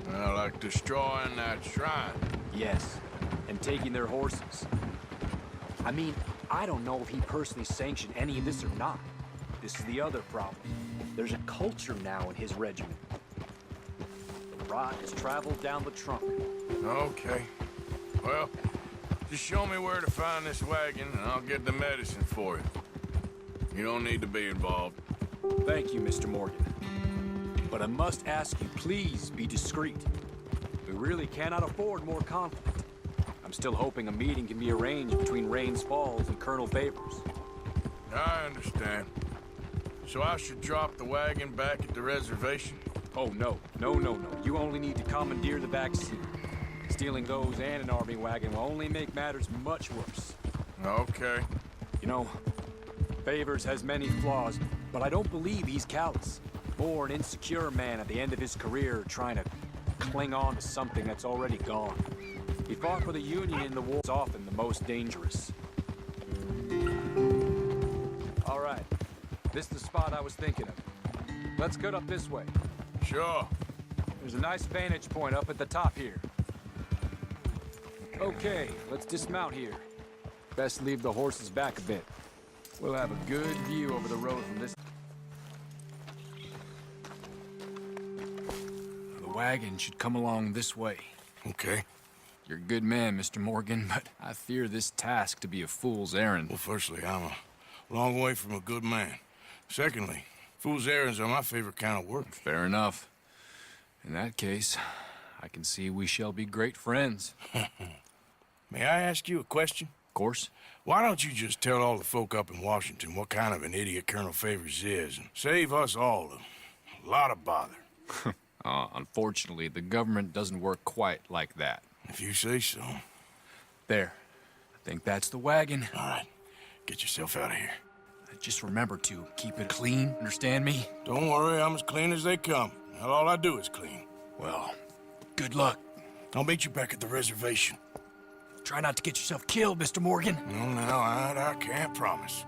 Well, like destroying that shrine. Yes, and taking their horses. I mean, I don't know if he personally sanctioned any of this or not. This is the other problem. There's a culture now in his regiment. The rot has traveled down the trunk. Okay. Well, just show me where to find this wagon, and I'll get the medicine for you. You don't need to be involved. Thank you, Mr. Morgan. But I must ask you, please be discreet. We really cannot afford more conflict. I'm still hoping a meeting can be arranged between Rains Falls and Colonel Favors. I understand. So I should drop the wagon back at the reservation? Oh, no. No, no, no. You only need to commandeer the vaccine. Stealing those and an army wagon will only make matters much worse. Okay. You know, Favors has many flaws, but I don't believe he's callous. More an insecure man at the end of his career trying to cling on to something that's already gone. He fought for the Union in the war. It's often the most dangerous. All right. This is the spot I was thinking of. Let's get up this way. Sure. There's a nice vantage point up at the top here. Okay, let's dismount here. Best leave the horses back a bit. We'll have a good view over the road from this. The wagon should come along this way. Okay. You're a good man, Mr. Morgan, but I fear this task to be a fool's errand. Well, firstly, I'm a long way from a good man. Secondly, fool's errands are my favorite kind of work. Fair enough. In that case, I can see we shall be great friends. May I ask you a question? Of course. Why don't you just tell all the folk up in Washington what kind of an idiot Colonel Favors is and save us all a lot of bother? Unfortunately, the government doesn't work quite like that. If you say so. There. I think that's the wagon. All right. Get yourself out of here. Just remember to keep it clean, understand me? Don't worry, I'm as clean as they come. Not all I do is clean. Well, good luck. I'll meet you back at the reservation. Try not to get yourself killed, Mr. Morgan. No, I can't promise.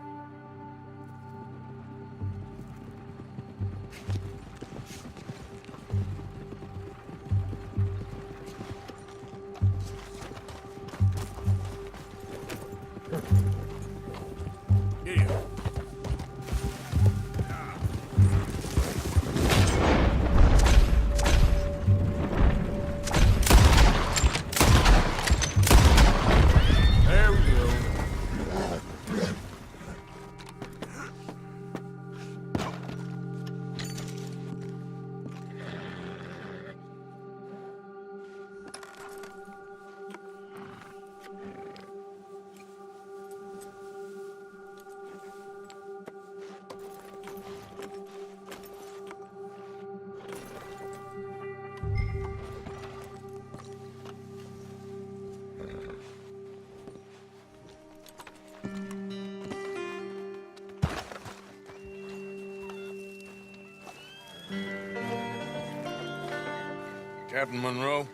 Captain Monroe,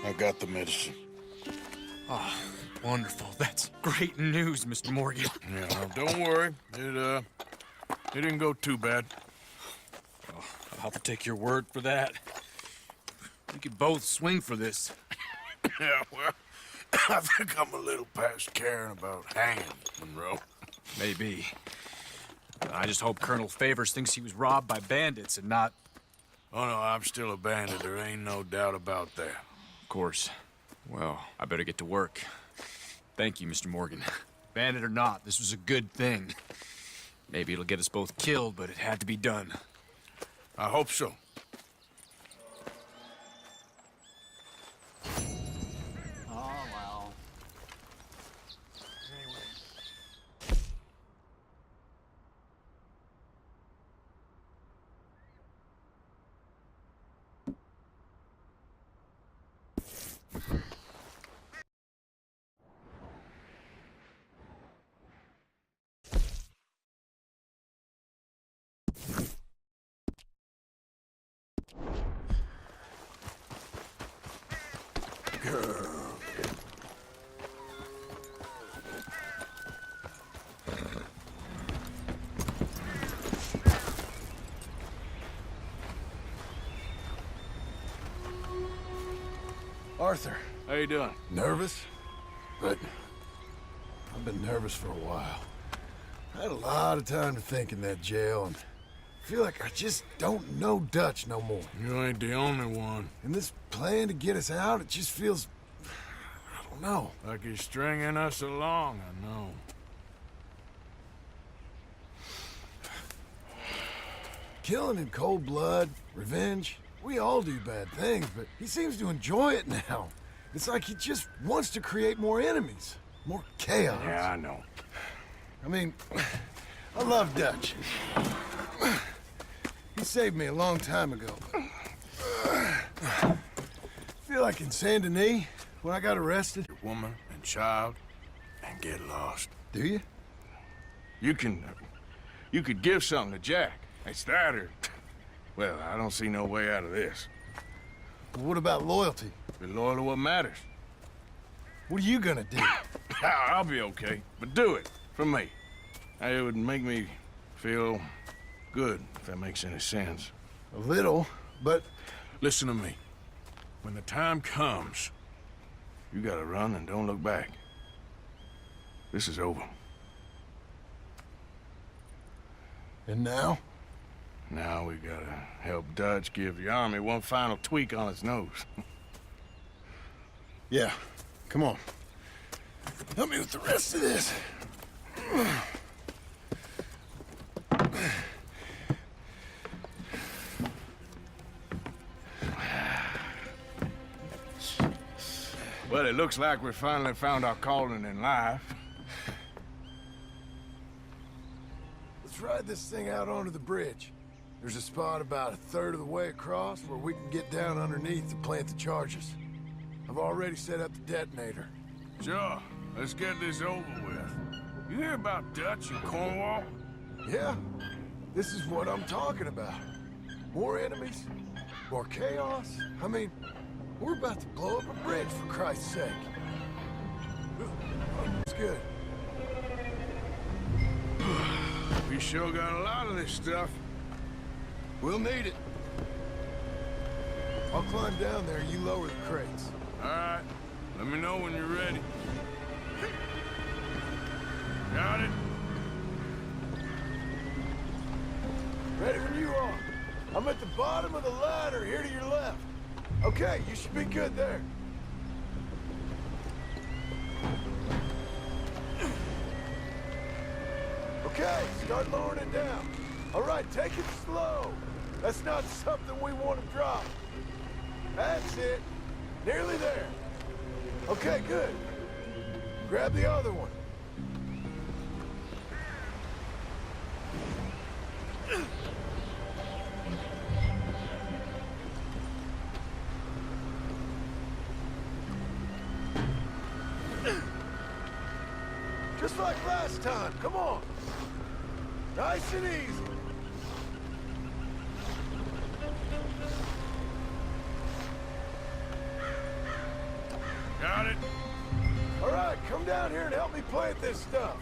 I got the medicine. Oh, wonderful. That's great news, Mr. Morgan. Yeah, now, don't worry. It didn't go too bad. Oh, I'll have to take your word for that. We could both swing for this. Yeah, well, I think I'm a little past caring about hanging, Monroe. Maybe. I just hope Colonel Favors thinks he was robbed by bandits and not... Oh, no, I'm still a bandit. There ain't no doubt about that. Of course. Well, I better get to work. Thank you, Mr. Morgan. Bandit or not, this was a good thing. Maybe it'll get us both killed, but it had to be done. I hope so. Oh, well. Arthur. How you doing? Nervous? But I've been nervous for a while. I had a lot of time to think in that jail, and I feel like I just don't know Dutch no more. You ain't the only one. And this plan to get us out, it just feels... I don't know. Like he's stringing us along, I know. Killing in cold blood, revenge, we all do bad things, but he seems to enjoy it now. It's like he just wants to create more enemies, more chaos. Yeah, I know. I mean, I love Dutch. He saved me a long time ago. I feel like in Saint Denis, when I got arrested... Your woman and child, and get lost. Do you? You could give something to Jack. It's that or... Well, I don't see no way out of this. Well, what about loyalty? Be loyal to what matters. What are you gonna do? I'll be okay, but do it, for me. It would make me feel good, if that makes any sense. A little, but... Listen to me. When the time comes, you gotta run and don't look back. This is over. And now? Now we gotta help Dutch give the army one final tweak on its nose. Yeah, come on. Help me with the rest of this. Well, it looks like we finally found our calling in life. Let's ride this thing out onto the bridge. There's a spot about a third of the way across where we can get down underneath to plant the charges. I've already set up the detonator. Sure, let's get this over with. You hear about Dutch and Cornwall? Yeah, this is what I'm talking about. More enemies, more chaos. I mean, we're about to blow up a bridge, for Christ's sake. It's good. We sure got a lot of this stuff. We'll need it. I'll climb down there, you lower the crates. All right. Let me know when you're ready. Got it? Ready when you are. I'm at the bottom of the ladder, here to your left. Okay, you should be good there. Okay, start lowering it down. All right, take it slow. That's not something we want to drop. That's it. Nearly there. Okay, good. Grab the other one. Just like last time, come on. Nice and easy. Got it. All right, come down here and help me plant this stuff.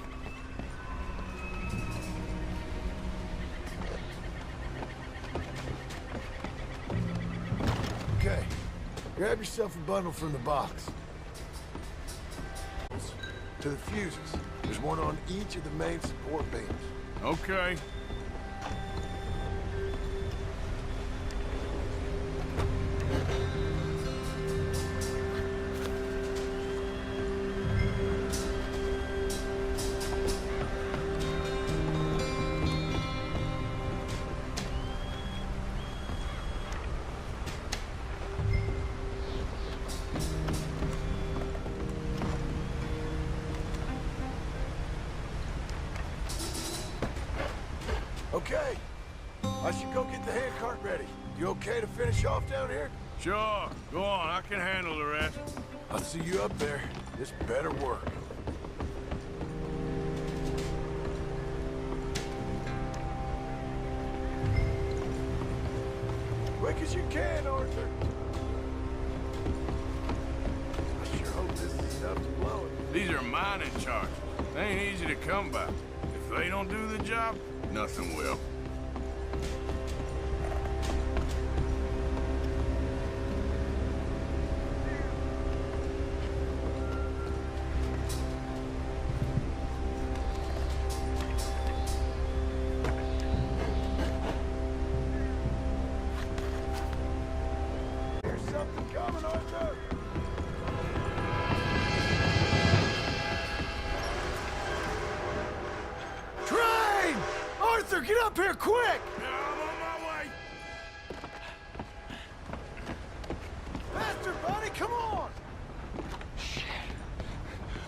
Okay, grab yourself a bundle from the box. To the fuses. There's one on each of the main support beams. Okay. Okay. I should go get the handcart ready. You okay to finish off down here? Sure. Go on. I can handle the rest. I'll see you up there. This better work. Quick as you can, Arthur. I sure hope this is enough to blow it. These are mining charges. They ain't easy to come by. If they don't do the job, nothing will. There's something coming, Arthur. Train! Arthur, get up here quick! I'm on my way. Faster, buddy, come on!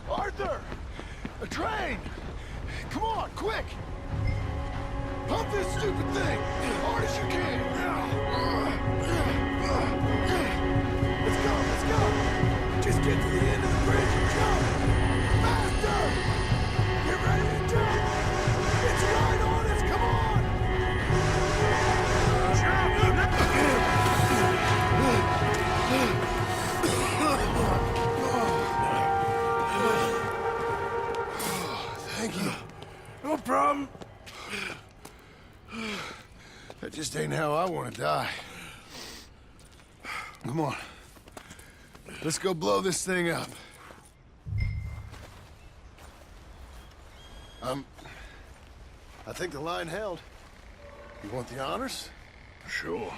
Arthur! A train! Come on, quick! Pump this stupid thing as hard as you can! Let's go! Just get to the end of the bridge and jump! Faster! Get ready to jump! It's right on us, come on! Thank you. No problem. That just ain't how I want to die. Come on. Let's go blow this thing up. I think the line held. You want the honors? Sure.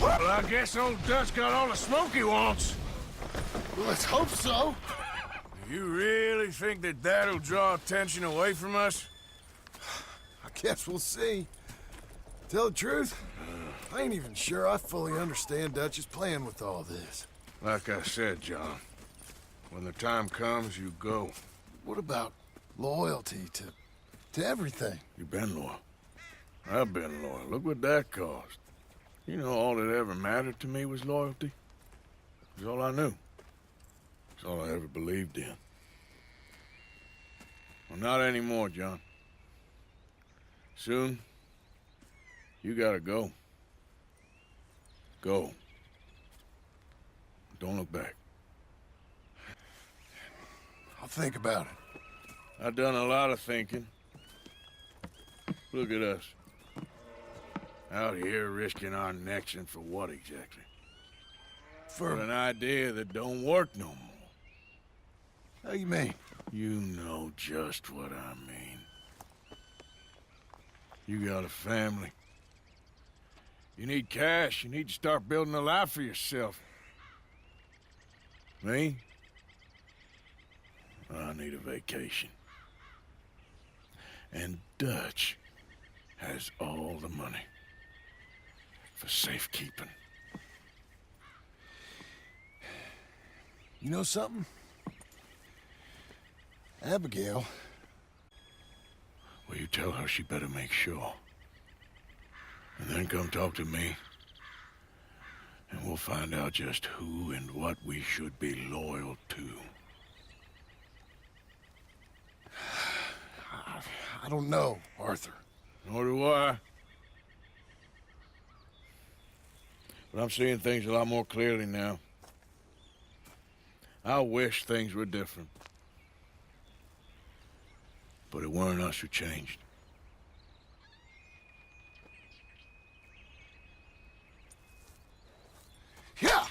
Well, I guess old Dutch got all the smoke he wants. Well, let's hope so. You really think that that'll draw attention away from us? I guess we'll see. Tell the truth, I ain't even sure I fully understand Dutch's plan with all this. Like I said, John, when the time comes, you go. What about loyalty to everything? You've been loyal. I've been loyal. Look what that cost. You know, all that ever mattered to me was loyalty. It was all I knew. It's all I ever believed in. Well, not anymore, John. Soon, you gotta go. Go. Don't look back. I'll think about it. I've done a lot of thinking. Look at us. Out here risking our necks, and for what exactly? For an idea that don't work no more. How you mean? You know just what I mean. You got a family. You need cash. You need to start building a life for yourself. Me? I need a vacation. And Dutch has all the money for safekeeping. You know something? Abigail. Well, you tell her she better make sure. And then come talk to me. And we'll find out just who and what we should be loyal to. I don't know, Arthur. Nor do I. But I'm seeing things a lot more clearly now. I wish things were different. But it weren't us who changed. Yeah!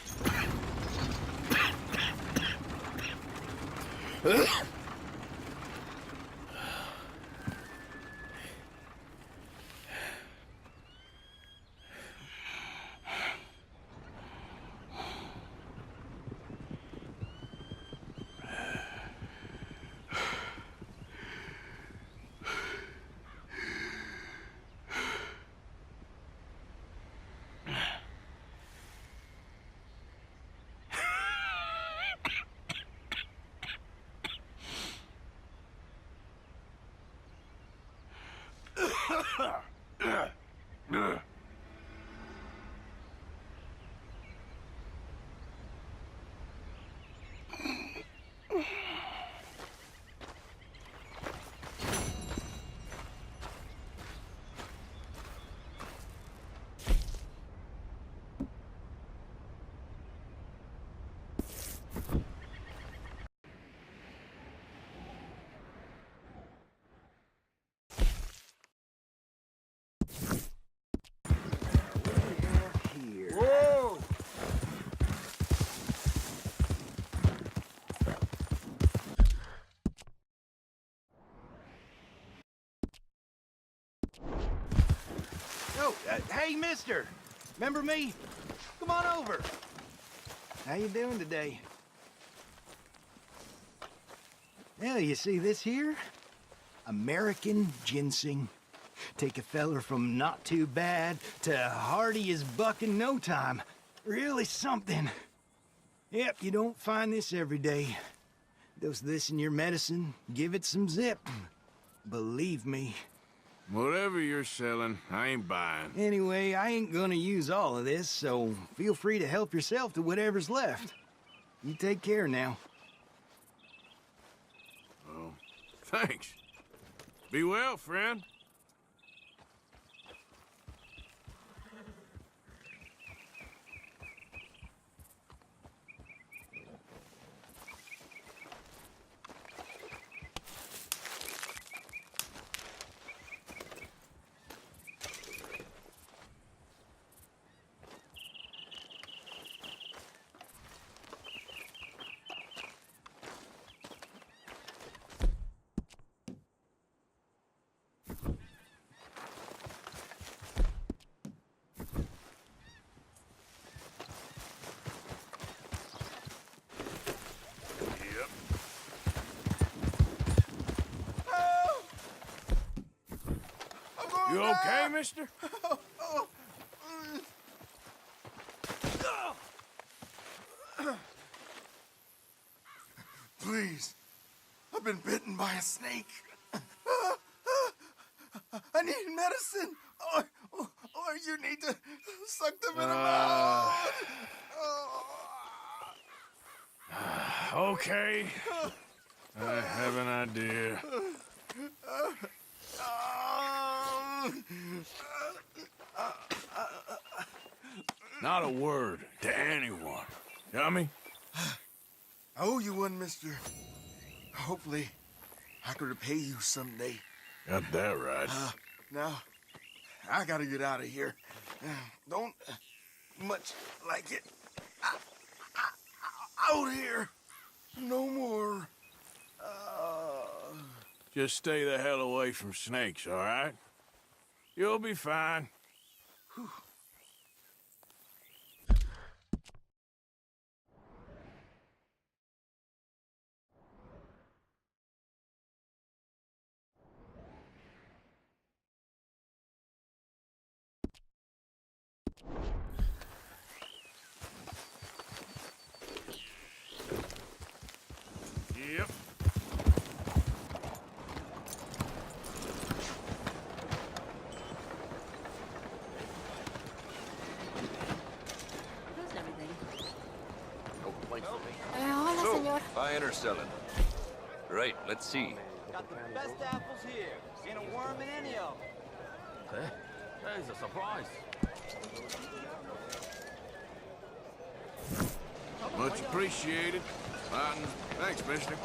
Whoa! Oh, hey, mister. Remember me? Come on over. How you doing today? Yeah, you see this here? American ginseng. Take a feller from not too bad to hardy as buck in no time. Really something. Yep, you don't find this every day. Dose this in your medicine, give it some zip. Believe me. Whatever you're selling, I ain't buying. Anyway, I ain't gonna use all of this, so feel free to help yourself to whatever's left. You take care now. Oh, thanks. Be well, friend. You okay, mister? Please. I've been bitten by a snake. I need medicine. Or you need to suck them in a mouth. Okay. I have an idea. Not a word to anyone. Got me? I owe you one, mister. Hopefully, I can repay you someday. Got that right. Now, I gotta get out of here. Don't much like it. Out here. No more. Just stay the hell away from snakes, all right? You'll be fine. Whew. Yep. selling. Right, let's see. Got the best apples here. Ain't a worm in any of them. Hey, there's a surprise. Much appreciated. Martin, thanks, mister.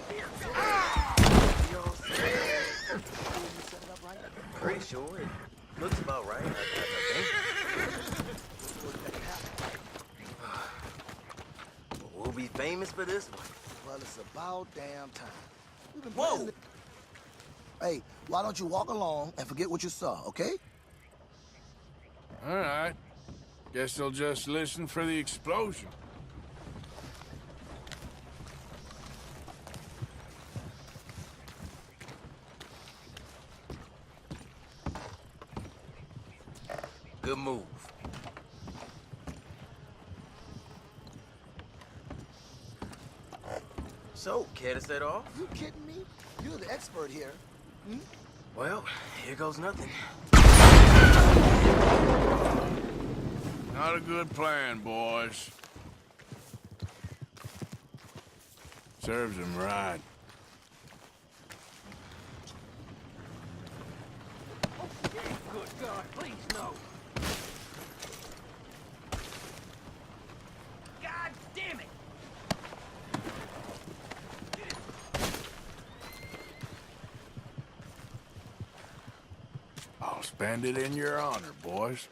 Pretty sure it looks about right, I think. We'll be famous for this one. Well, it's about damn time. We've been Whoa! Hey, why don't you walk along and forget what you saw, okay? All right. Guess they'll just listen for the explosion. Good move. So, care to set off? You kidding me? You're the expert here. Hmm? Well, here goes nothing. Not a good plan, boys. Serves him right. Good God, please no. God damn it! I'll spend it in your honor, boys.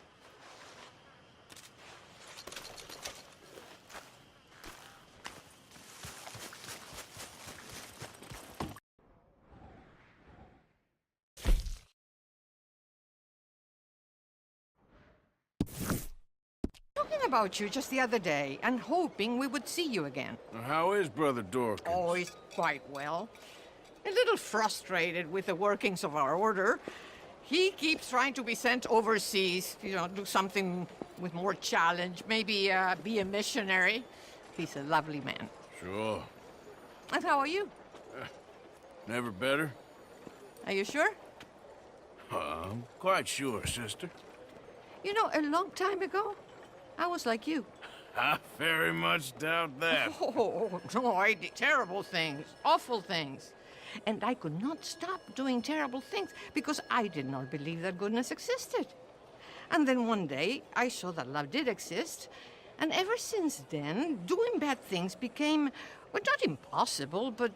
About you just the other day and hoping we would see you again. How is Brother Dorkins? Oh, he's quite well. A little frustrated with the workings of our order. He keeps trying to be sent overseas, do something with more challenge, maybe be a missionary. He's a lovely man. Sure. And how are you? Never better? Are you sure? I'm quite sure, sister. You know, a long time ago, I was like you. I very much doubt that. Oh, no, I did terrible things, awful things. And I could not stop doing terrible things because I did not believe that goodness existed. And then one day, I saw that love did exist. And ever since then, doing bad things became, well, not impossible, but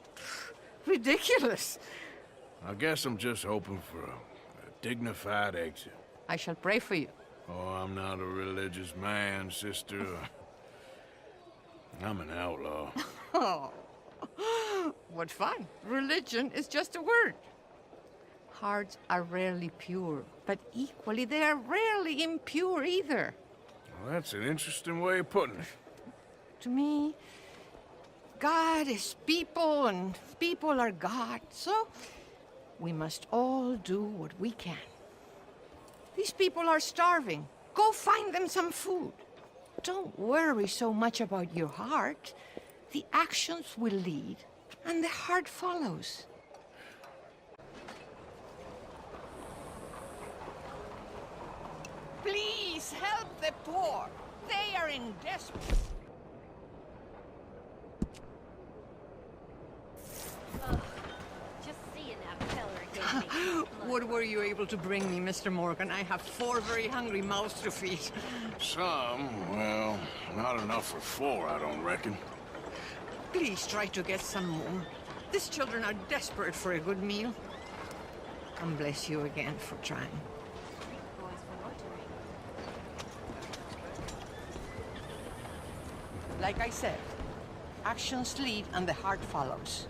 ridiculous. I guess I'm just hoping for a dignified exit. I shall pray for you. Oh, I'm not a religious man, sister. I'm an outlaw. Oh, what fun. Religion is just a word. Hearts are rarely pure, but equally they are rarely impure either. Well, that's an interesting way of putting it. To me, God is people and people are God, so we must all do what we can. These people are starving. Go find them some food. Don't worry so much about your heart. The actions will lead, and the heart follows. Please help the poor. They are in desperate... What were you able to bring me, Mr. Morgan? I have 4 very hungry mouths to feed. Some, well, not enough for 4, I don't reckon. Please try to get some more. These children are desperate for a good meal. And bless you again for trying. Like I said, actions lead and the heart follows.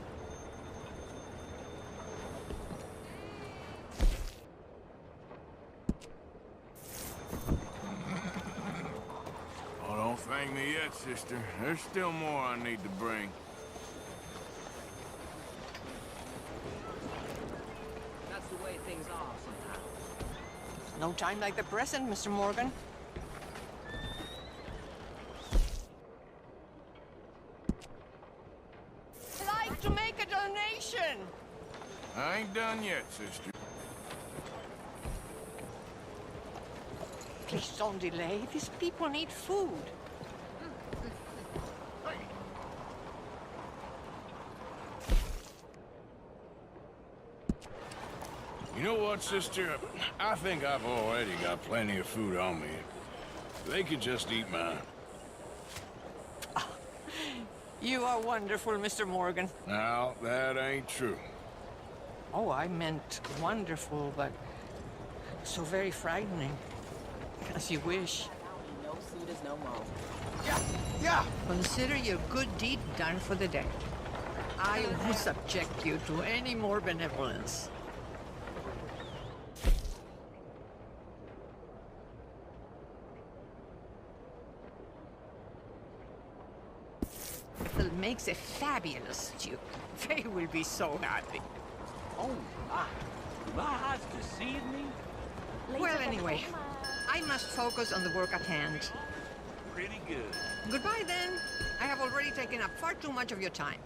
Oh, don't thank me yet, sister. There's still more I need to bring. That's the way things are sometimes. No time like the present, Mr. Morgan. I'd like to make a donation. I ain't done yet, sister. Please don't delay. These people need food. You know what, sister? I think I've already got plenty of food on me. They could just eat mine. You are wonderful, Mr. Morgan. Now, that ain't true. Oh, I meant wonderful, but so very frightening. As you wish. No suit is no more. Yeah. Consider your good deed done for the day. I won't subject you to any more benevolence. It makes a fabulous stew. They will be so happy. Oh, my. Do my eyes deceive me? Well, anyway, I must focus on the work at hand. Pretty good. Goodbye, then. I have already taken up far too much of your time.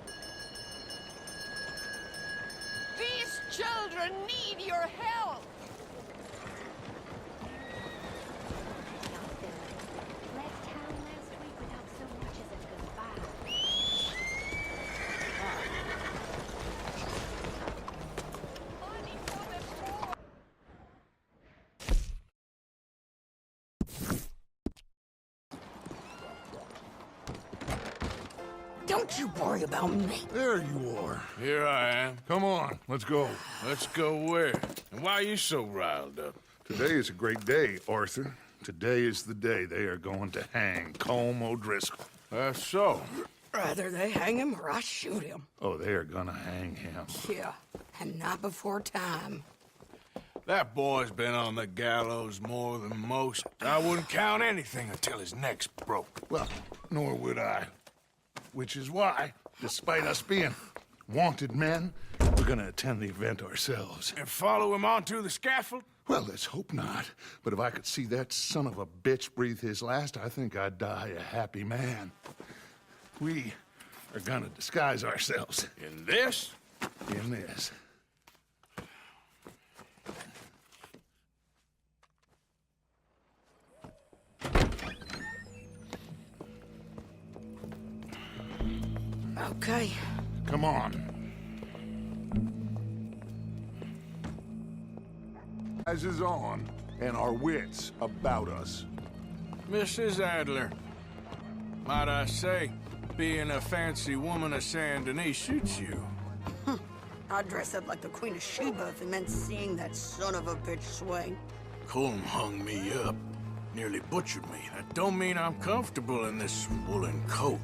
These children need your help! Don't you worry about me. There you are. Here I am. Come on, let's go. Let's go where? And why are you so riled up? Today is a great day, Arthur. Today is the day they are going to hang Colm O'Driscoll. That's so. Rather they hang him or I shoot him. Oh, they are gonna hang him. Yeah, and not before time. That boy's been on the gallows more than most. I wouldn't count anything until his neck's broke. Well, nor would I. Which is why, despite us being wanted men, we're gonna attend the event ourselves. And follow him onto the scaffold? Well, let's hope not. But if I could see that son of a bitch breathe his last, I think I'd die a happy man. We are gonna disguise ourselves. In this? In this. Okay. Come on. Eyes is on, and our wits about us. Mrs. Adler, might I say, being a fancy woman of Saint Denis suits you. I'd dress up like the Queen of Sheba if it meant seeing that son of a bitch swing. Colm hung me up, nearly butchered me. That don't mean I'm comfortable in this woolen coat.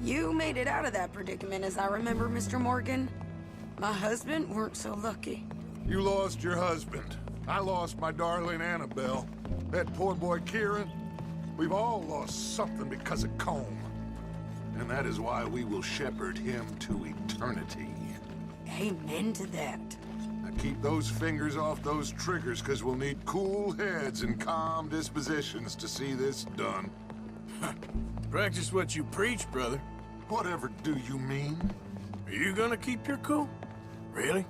You made it out of that predicament, as I remember, Mr. Morgan. My husband weren't so lucky. You lost your husband. I lost my darling Annabelle. That poor boy Kieran. We've all lost something because of Colm. And that is why we will shepherd him to eternity. Amen to that. Now keep those fingers off those triggers, because we'll need cool heads and calm dispositions to see this done. Practice what you preach, brother. Whatever do you mean? Are you gonna keep your cool? Really?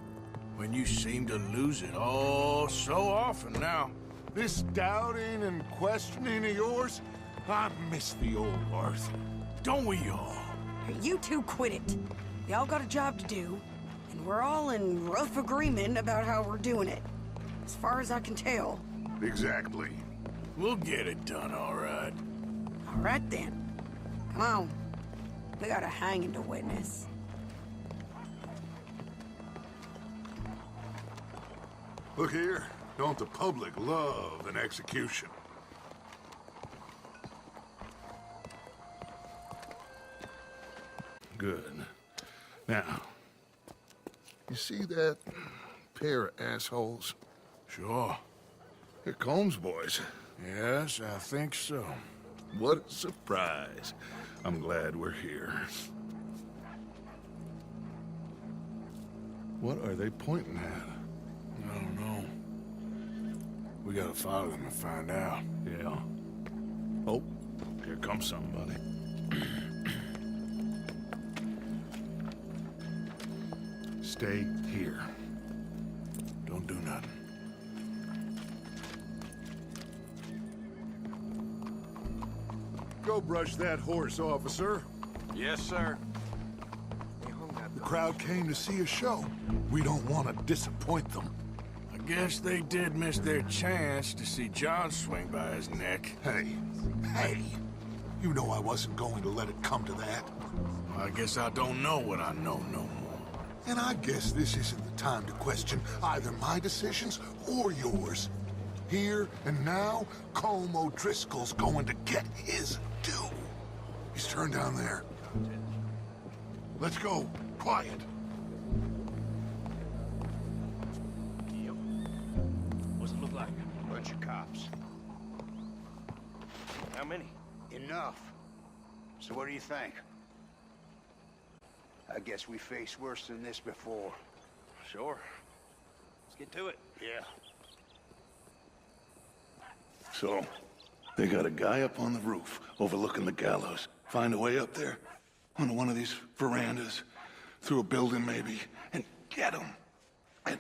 When you seem to lose it all so often now. This doubting and questioning of yours, I miss the old Arthur. Don't we all? You two quit it. Y'all got a job to do, and we're all in rough agreement about how we're doing it. As far as I can tell. Exactly. We'll get it done, all right. All right, then. Come on. We got a hanging to witness. Look here. Don't the public love an execution? Good. Now, you see that pair of assholes? Sure. They're Colm's boys. Yes, I think so. What a surprise. I'm glad we're here. What are they pointing at? I don't know. We gotta follow them and find out. Yeah. Oh, here comes somebody. Stay here. Don't do nothing. Go brush that horse, officer. Yes, sir. The crowd came to see a show. We don't want to disappoint them. I Guess they did miss their chance to see John swing by his neck. Hey, you know I wasn't going to let it come to that. I guess I don't know what I know no more. And I guess this isn't the time to question either my decisions or yours. Here and now, Colm O'Driscoll's going to get his due. He's turned down there. Let's go. Quiet. Yep. What's it look like? Bunch of cops. How many? Enough. So what do you think? I guess we faced worse than this before. Sure. Let's get to it. Yeah. So, they got a guy up on the roof overlooking the gallows. Find a way up there, onto one of these verandas, through a building maybe, and get him. And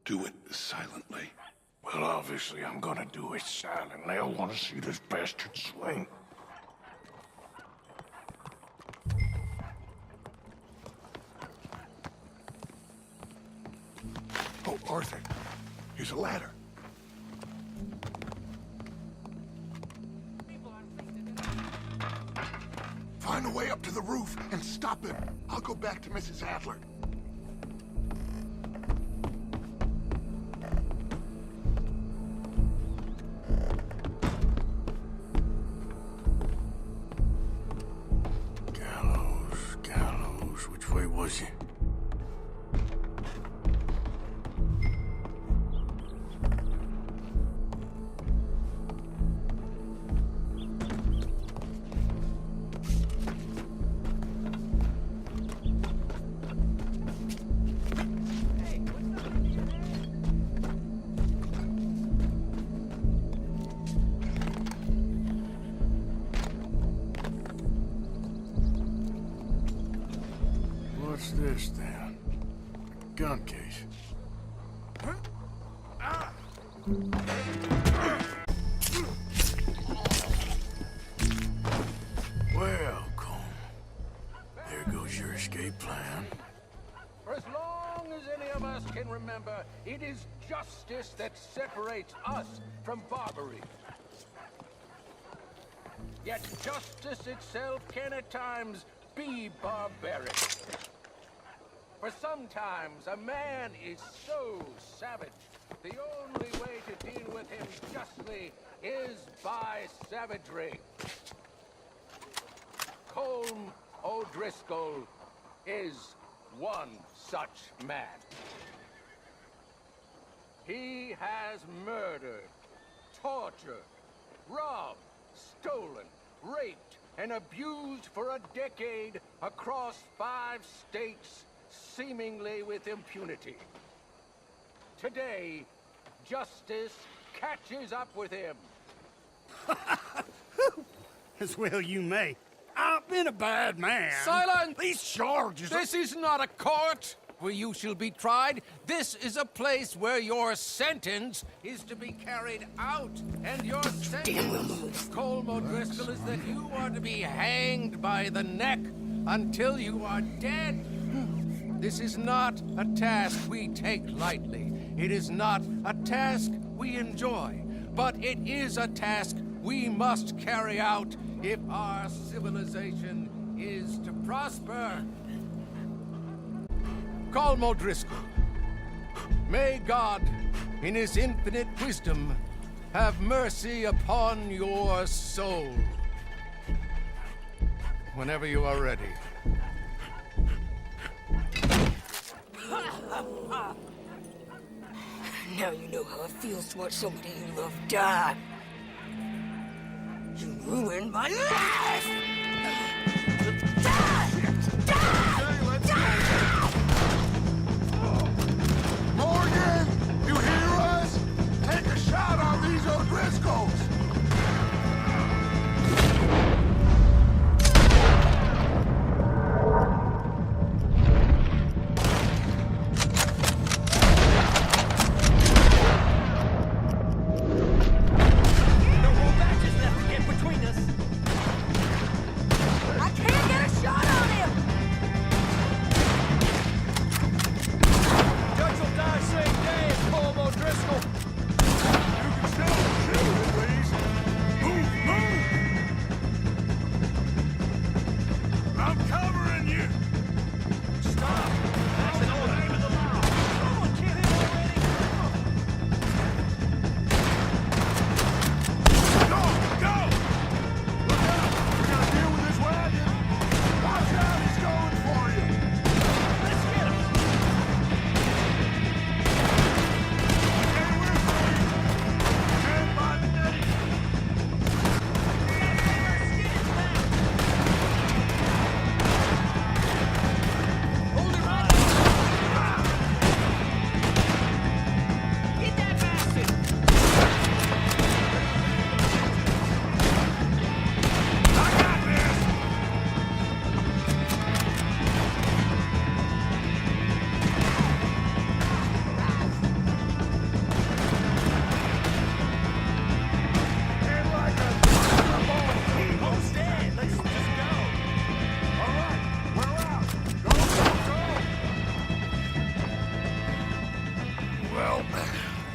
do it silently. Well, obviously I'm gonna do it silently. I want to see this bastard swing. Oh, Arthur, here's a ladder. Find a way up to the roof and stop him. I'll go back to Mrs. Adler. Gallows, which way was he? What's this, then? A gun case. Well, Colm, there goes your escape plan. For as long as any of us can remember, it is justice that separates us from barbary. Yet justice itself can at times be barbaric. For sometimes a man is so savage, the only way to deal with him justly is by savagery. Colm O'Driscoll is one such man. He has murdered, tortured, robbed, stolen, raped, and abused for a decade across 5 states, seemingly with impunity. Today, justice catches up with him. As well you may. I've been a bad man. Silence! These charges are... This is not a court where you shall be tried. This is a place where your sentence is to be carried out. And your sentence, Colm O'Driscoll, is that you are to be hanged by the neck until you are dead. This is not a task we take lightly. It is not a task we enjoy. But it is a task we must carry out if our civilization is to prosper. Colm O'Driscoll, may God, in his infinite wisdom, have mercy upon your soul. Whenever you are ready. Now you know how it feels to watch somebody you love die. You ruined my life! Morgan! You hear us? Take a shot on these O'Driscolls!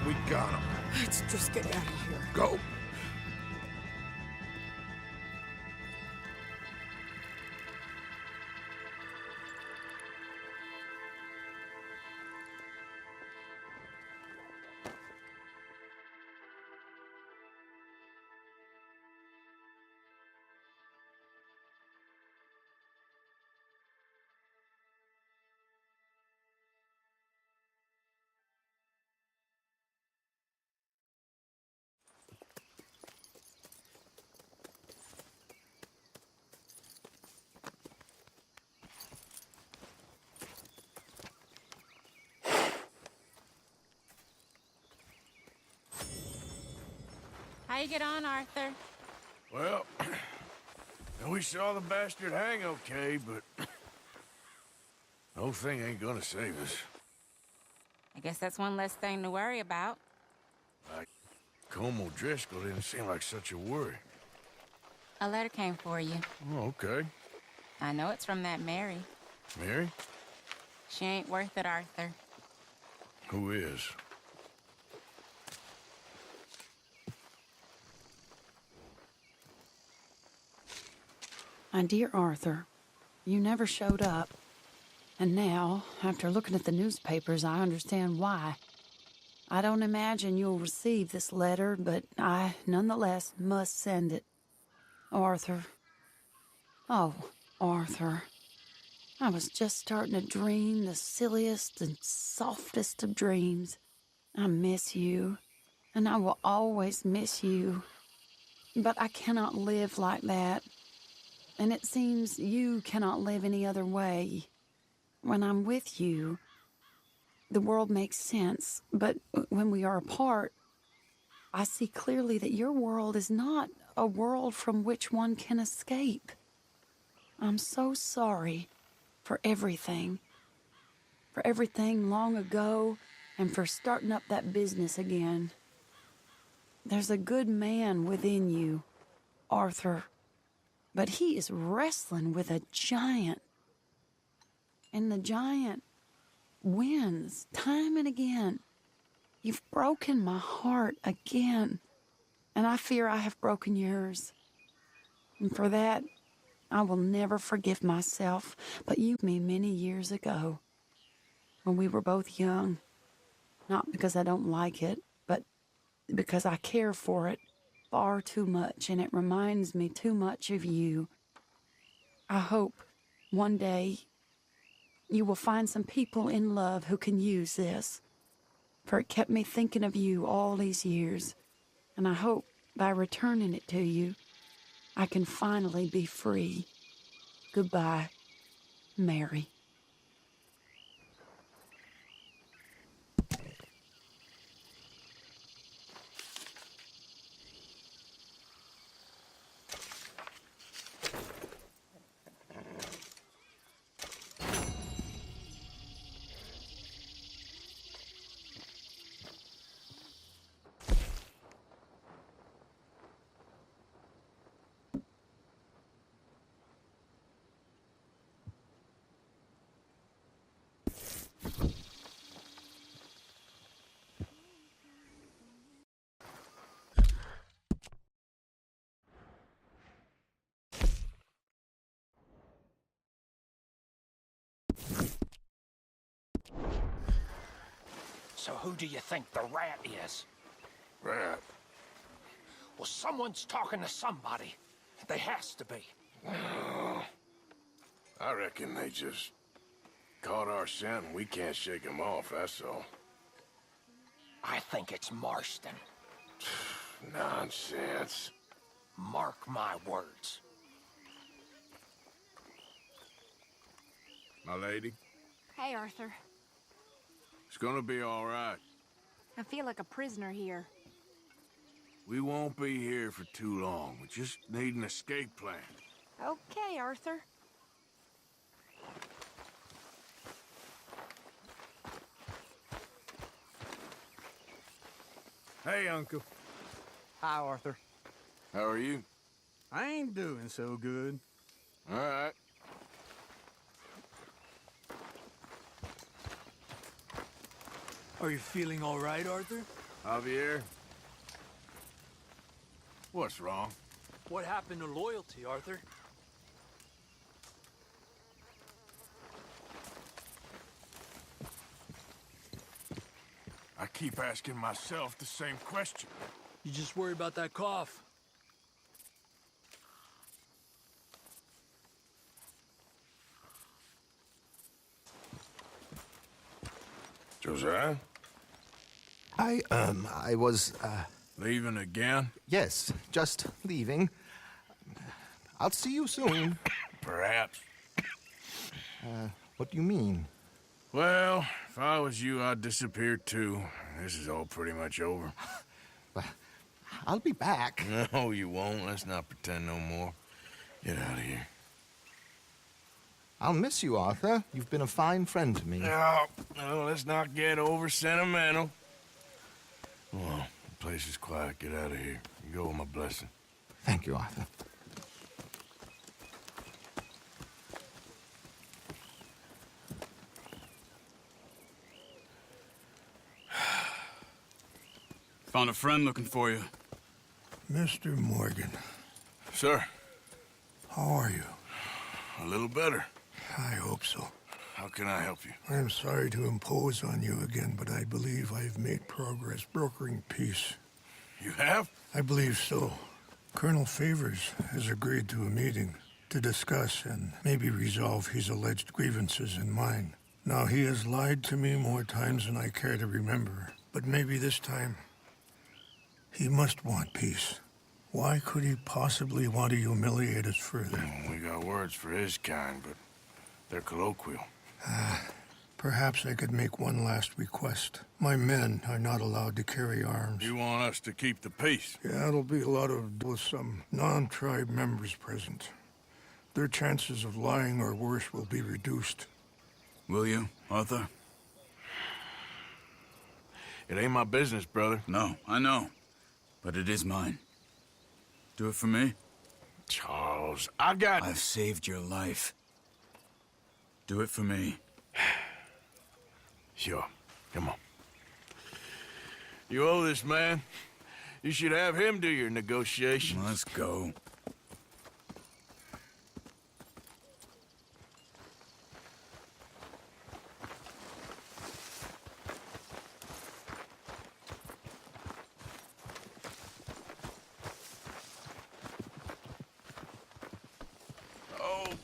We got him. Let's just get out of here. Go. How you get on, Arthur? Well, we saw the bastard hang okay, but the whole thing ain't gonna save us. I guess that's one less thing to worry about. Like, Colm O'Driscoll didn't seem like such a worry. A letter came for you. Oh, okay. I know it's from that Mary. Mary? She ain't worth it, Arthur. Who is? My dear Arthur, you never showed up. And now, after looking at the newspapers, I understand why. I don't imagine you'll receive this letter, but I, nonetheless, must send it. Arthur. Oh, Arthur. I was just starting to dream the silliest and softest of dreams. I miss you, and I will always miss you. But I cannot live like that. And it seems you cannot live any other way. When I'm with you, the world makes sense. But when we are apart, I see clearly that your world is not a world from which one can escape. I'm so sorry for everything. For everything long ago, and for starting up that business again. There's a good man within you, Arthur. But he is wrestling with a giant. And the giant wins time and again. You've broken my heart again. And I fear I have broken yours. And for that, I will never forgive myself. But you me many years ago, when we were both young. Not because I don't like it, but because I care for it far too much, and it reminds me too much of you. I hope one day you will find some people in love who can use this, for it kept me thinking of you all these years, and I hope by returning it to you, I can finally be free. Goodbye, Mary. So who do you think the rat is? Rat? Well, someone's talking to somebody. There has to be. I reckon they just caught our scent and we can't shake them off, that's all. I think it's Marston. Nonsense. Mark my words. My lady, Hey, Arthur. it's gonna be all right. I feel like a prisoner here. We won't be here for too long. We just need an escape plan. Okay, Arthur. Hey, Uncle. Hi, Arthur. How are you? I ain't doing so good. All right. Are you feeling all right, Arthur? Javier? What's wrong? What happened to loyalty, Arthur? I keep asking myself the same question. You just worry about that cough. Josiah? I was, Leaving again? Yes, just leaving. I'll see you soon. Perhaps. What do you mean? Well, if I was you, I'd disappear too. This is all pretty much over. I'll be back. No, you won't. Let's not pretend no more. Get out of here. I'll miss you, Arthur. You've been a fine friend to me. No, let's not get over sentimental. Well, the place is quiet. Get out of here. You go with my blessing. Thank you, Arthur. Found a friend looking for you. Mr. Morgan. Sir. How are you? A little better. I hope so. How can I help you? I'm sorry to impose on you again, but I believe I've made progress brokering peace. You have? I believe so. Colonel Favors has agreed to a meeting to discuss and maybe resolve his alleged grievances and mine. Now, he has lied to me more times than I care to remember, but maybe this time he must want peace. Why could he possibly want to humiliate us further? We got words for his kind, but they're colloquial. Perhaps I could make one last request. My men are not allowed to carry arms. You want us to keep the peace? Yeah, it'll be a lot with some non-tribe members present. Their chances of lying or worse will be reduced. Will you, Arthur? It ain't my business, brother. No, I know. But it is mine. Do it for me? Charles, I've saved your life. Do it for me. Sure. Come on. You owe this man. You should have him do your negotiations. Let's go.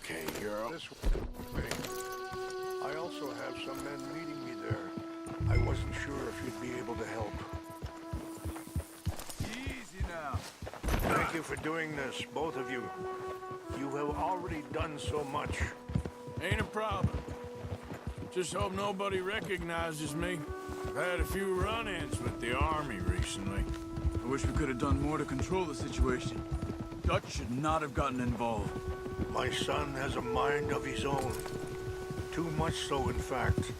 Okay, girl. This way. I also have some men meeting me there. I wasn't sure if you'd be able to help. Easy now. Thank you for doing this, both of you. You have already done so much. Ain't a problem. Just hope nobody recognizes me. I've had a few run-ins with the army recently. I wish we could have done more to control the situation. Dutch should not have gotten involved. My son has a mind of his own. Too much so, in fact.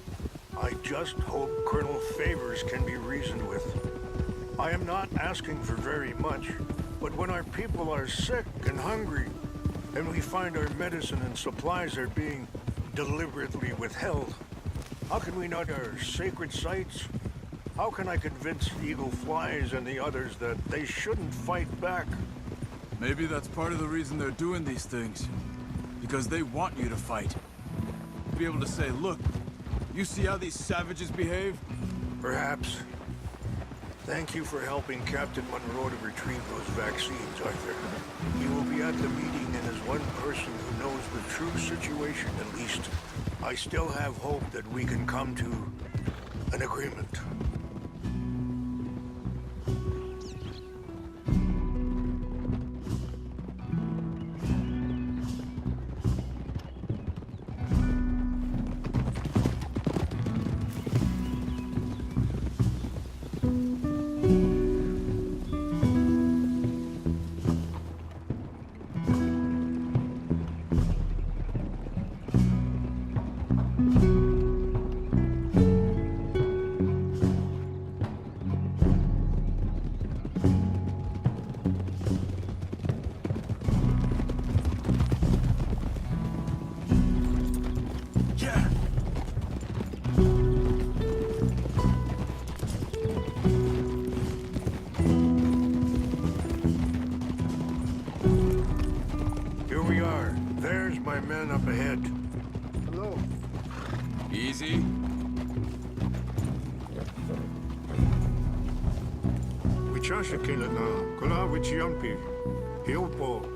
I just hope Colonel Favors can be reasoned with. I am not asking for very much, but when our people are sick and hungry, and we find our medicine and supplies are being deliberately withheld, how can we not our sacred sites? How can I convince Eagle Flies and the others that they shouldn't fight back? Maybe that's part of the reason they're doing these things. Because they want you to fight. To be able to say, look, you see how these savages behave? Perhaps. Thank you for helping Captain Monroe to retrieve those vaccines, Arthur. He will be at the meeting, and as one person who knows the true situation, at least, I still have hope that we can come to an agreement. Up ahead. Hello. Easy. We chasha kila na. Kula with yampi. Hilpo.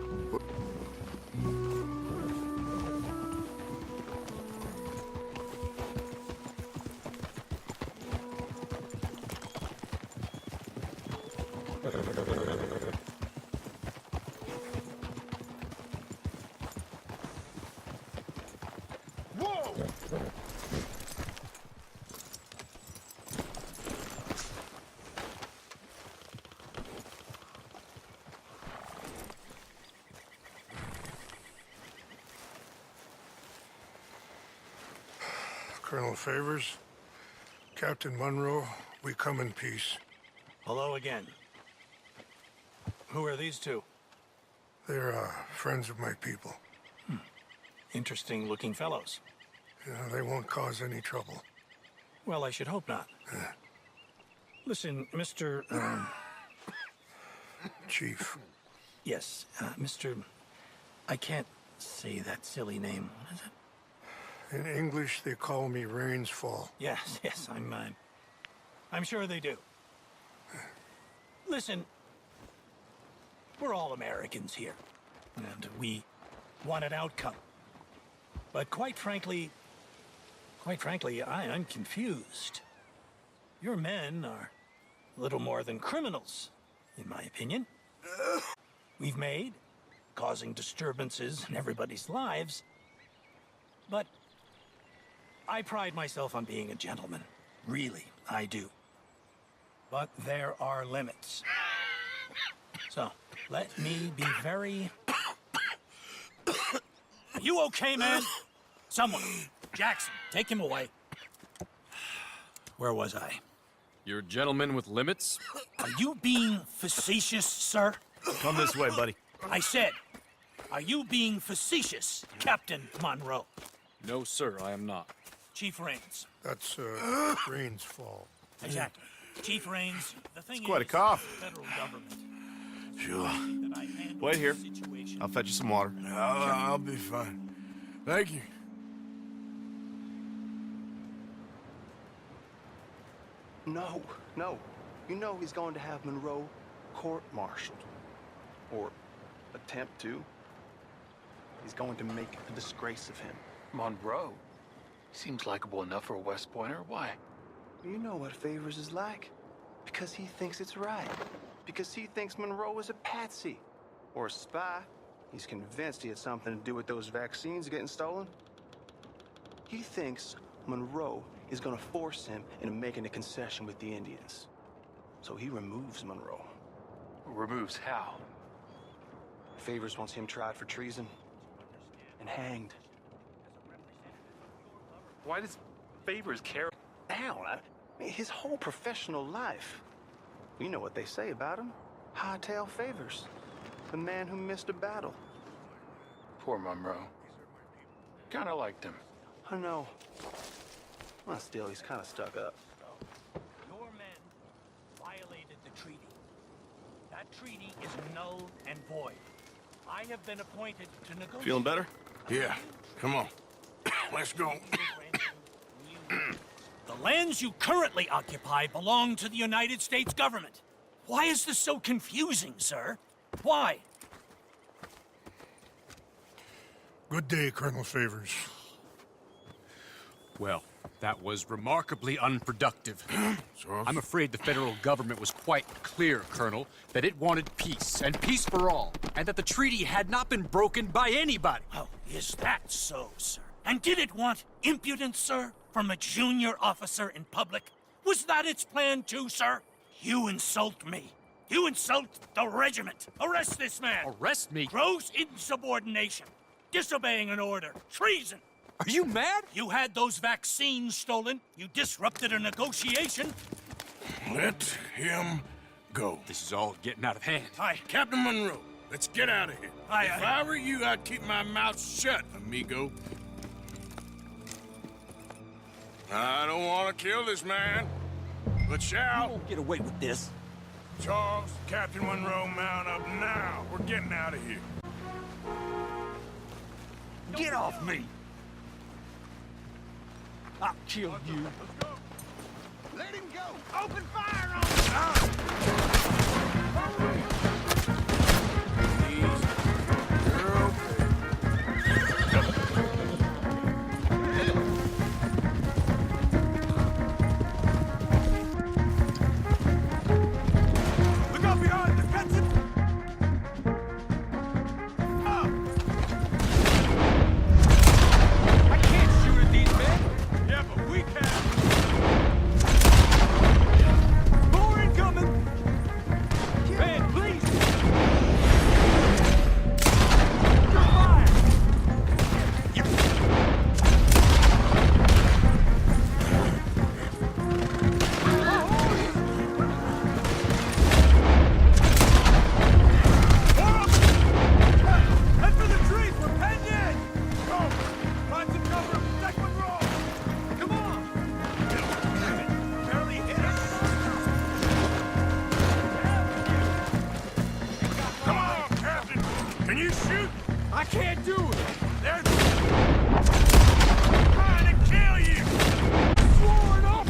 Colonel Favors, Captain Monroe, we come in peace. Hello again. Who are these two? They're friends of my people. Interesting looking fellows. Yeah, they won't cause any trouble. Well, I should hope not. Listen, Mr. Chief. Yes, Mr. I can't say that silly name. What is it? In English, they call me Rain's Fall. Yes, I'm sure they do. Listen, we're all Americans here, and we want an outcome. But quite frankly, I'm confused. Your men are little more than criminals, in my opinion. We've made, causing disturbances in everybody's lives, but I pride myself on being a gentleman. Really, I do. But there are limits. So, let me be very... Are you okay, man? Someone. Jackson, take him away. Where was I? You're a gentleman with limits? Are you being facetious, sir? Come this way, buddy. I said, are you being facetious, Captain Monroe? No, sir, I am not. Chief Rains. That's, Rain's Fall. Exactly. Chief Rains, the thing It's quite a is, cough. the federal government. Sure. Wait here. I'll fetch you some water. I'll be fine. Thank you. No. You know he's going to have Monroe court-martialed. Or attempt to. He's going to make a disgrace of him. Monroe? Seems likable enough for a West Pointer. Why? You know what Favors is like. Because he thinks it's right. Because he thinks Monroe is a patsy. Or a spy. He's convinced he had something to do with those vaccines getting stolen. He thinks Monroe is gonna force him into making a concession with the Indians. So he removes Monroe. Removes how? Favors wants him tried for treason and hanged. Why does Favors care? Down. I mean, his whole professional life. You know what they say about him. Hightail Favors. The man who missed a battle. Poor Monroe. Kinda liked him. I know. Well, still, he's kind of stuck up. Your men violated the treaty. That treaty is null and void. I have been appointed to negotiate. Feeling better? Yeah. Come on. Let's go. The lands you currently occupy belong to the United States government. Why is this so confusing, sir? Why? Good day, Colonel Favors. Well, that was remarkably unproductive. I'm afraid the federal government was quite clear, Colonel, that it wanted peace, and peace for all, and that the treaty had not been broken by anybody. Oh, is that so, sir? And did it want impudence, sir, from a junior officer in public? Was that its plan too, sir? You insult me. You insult the regiment. Arrest this man. Arrest me? Gross insubordination. Disobeying an order. Treason. Are you mad? You had those vaccines stolen. You disrupted a negotiation. Let him go. This is all getting out of hand. Captain Monroe, let's get out of here. If I were you, I'd keep my mouth shut, amigo. I don't want to kill this man, but shall. You won't get away with this. Charles, Captain Monroe, mount up now. We're getting out of here. Get off me! I'll kill you. Let him go! Open fire on him! Look out behind! They're catching! I can't shoot at these men! Yeah, but we can! More incoming! Man, please! You're fired! Head for the trees! We're penned in! Go! Find some cover and protect Monroe! Come on! Barely hit us! Come on, Captain! Can you shoot? I can't do it! They're trying to kill you! Sworn up!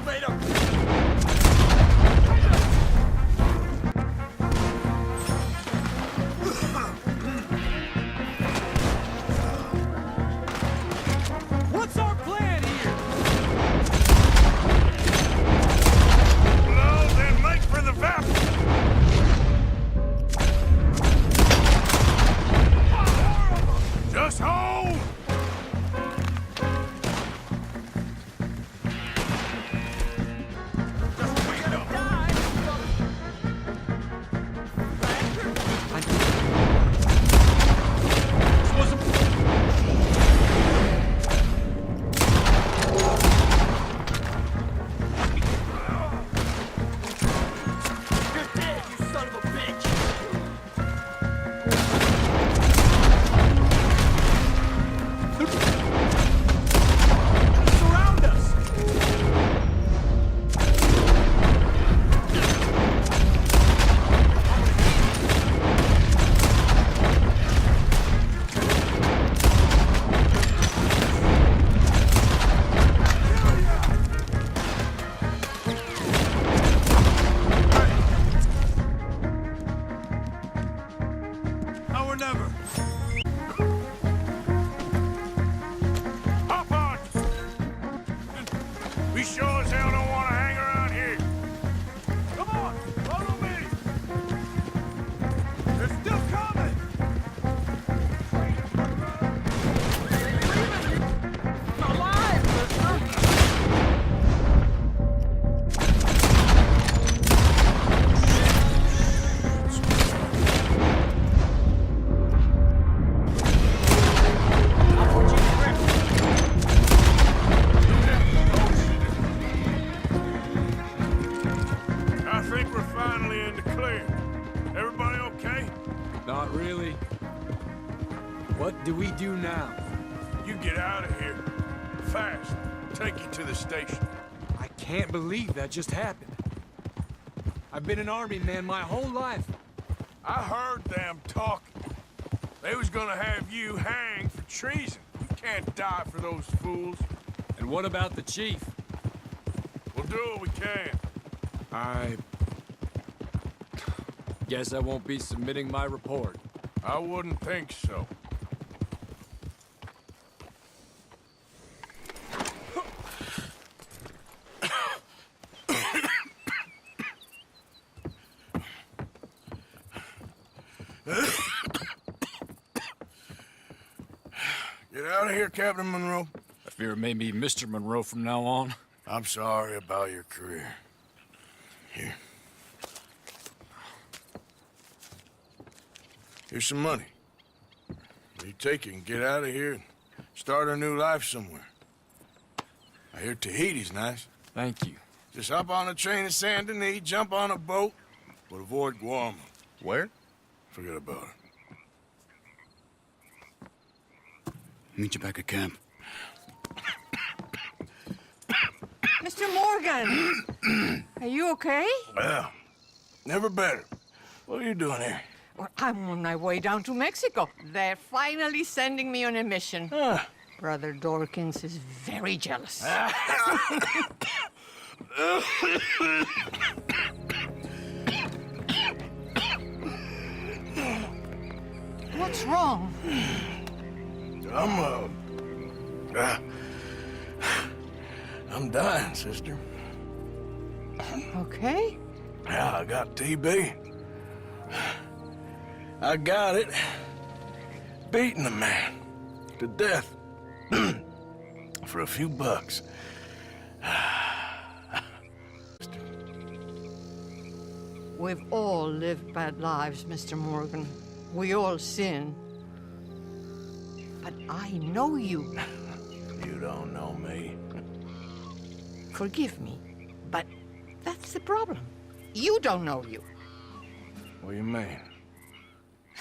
Made up! What's our plan here? Well, then make for the valley! Just hold! You're dead, you son of a bitch! Surround us! Now or never! Hop on! We sure as hell don't want to hang around here. Come on, follow me! They're still coming! Alive, mister! I think we're finally in the clear. Everybody okay? Not really. What do we do now? You get out of here. Fast. Take you to the station. I can't believe that just happened. I've been an army man my whole life. I heard them talking. They was gonna have you hanged for treason. You can't die for those fools. And what about the chief? We'll do what we can. I guess I won't be submitting my report. I wouldn't think so. Get out of here, Captain Monroe. I fear it may be Mr. Monroe from now on. I'm sorry about your career. Here. Here's some money. You take it and get out of here and start a new life somewhere. I hear Tahiti's nice. Thank you. Just hop on a train to Saint Denis, jump on a boat, but avoid Guam. Where? Forget about it. Meet you back at camp. Mr. Morgan! Are you okay? Well, never better. What are you doing here? Well, I'm on my way down to Mexico. They're finally sending me on a mission. Brother Dorkins is very jealous. What's wrong? I'm dying, sister. Okay. Yeah, I got TB. I got it. Beating a man to death for a few bucks. We've all lived bad lives, Mr. Morgan. We all sin. But I know you. You don't know me. Forgive me, but that's the problem. You don't know you. What do you mean?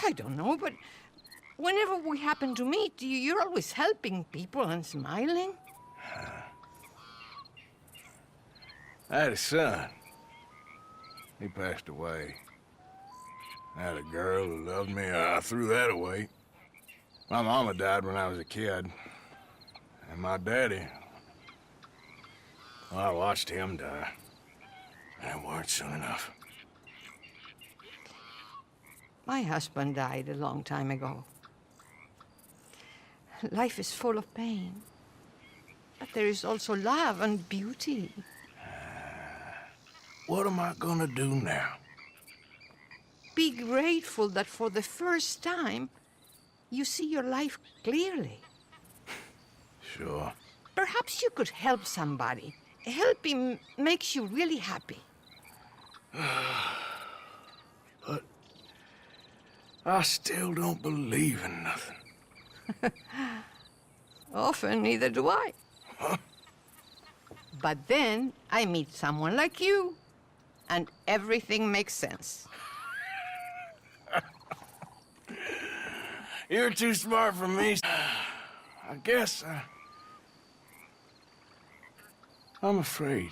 I don't know, but whenever we happen to meet, you're always helping people and smiling. I had a son. He passed away. I had a girl who loved me. I threw that away. My mama died when I was a kid. And my daddy, well, I watched him die. And it weren't soon enough. My husband died a long time ago. Life is full of pain. But there is also love and beauty. What am I gonna do now? Be grateful that for the first time, you see your life clearly. Sure. Perhaps you could help somebody. Helping makes you really happy. But I still don't believe in nothing. Often, neither do I. Huh? But then I meet someone like you, and everything makes sense. You're too smart for me. I guess I'm afraid.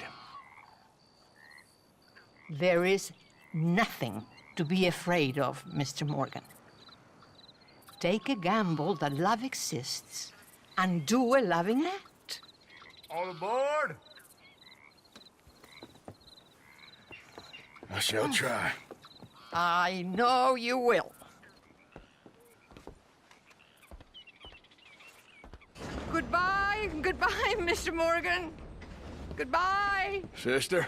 There is nothing to be afraid of, Mr. Morgan. Take a gamble that love exists and do a loving act. All aboard? I shall try. I know you will. Goodbye, goodbye, Mr. Morgan. Goodbye. Sister?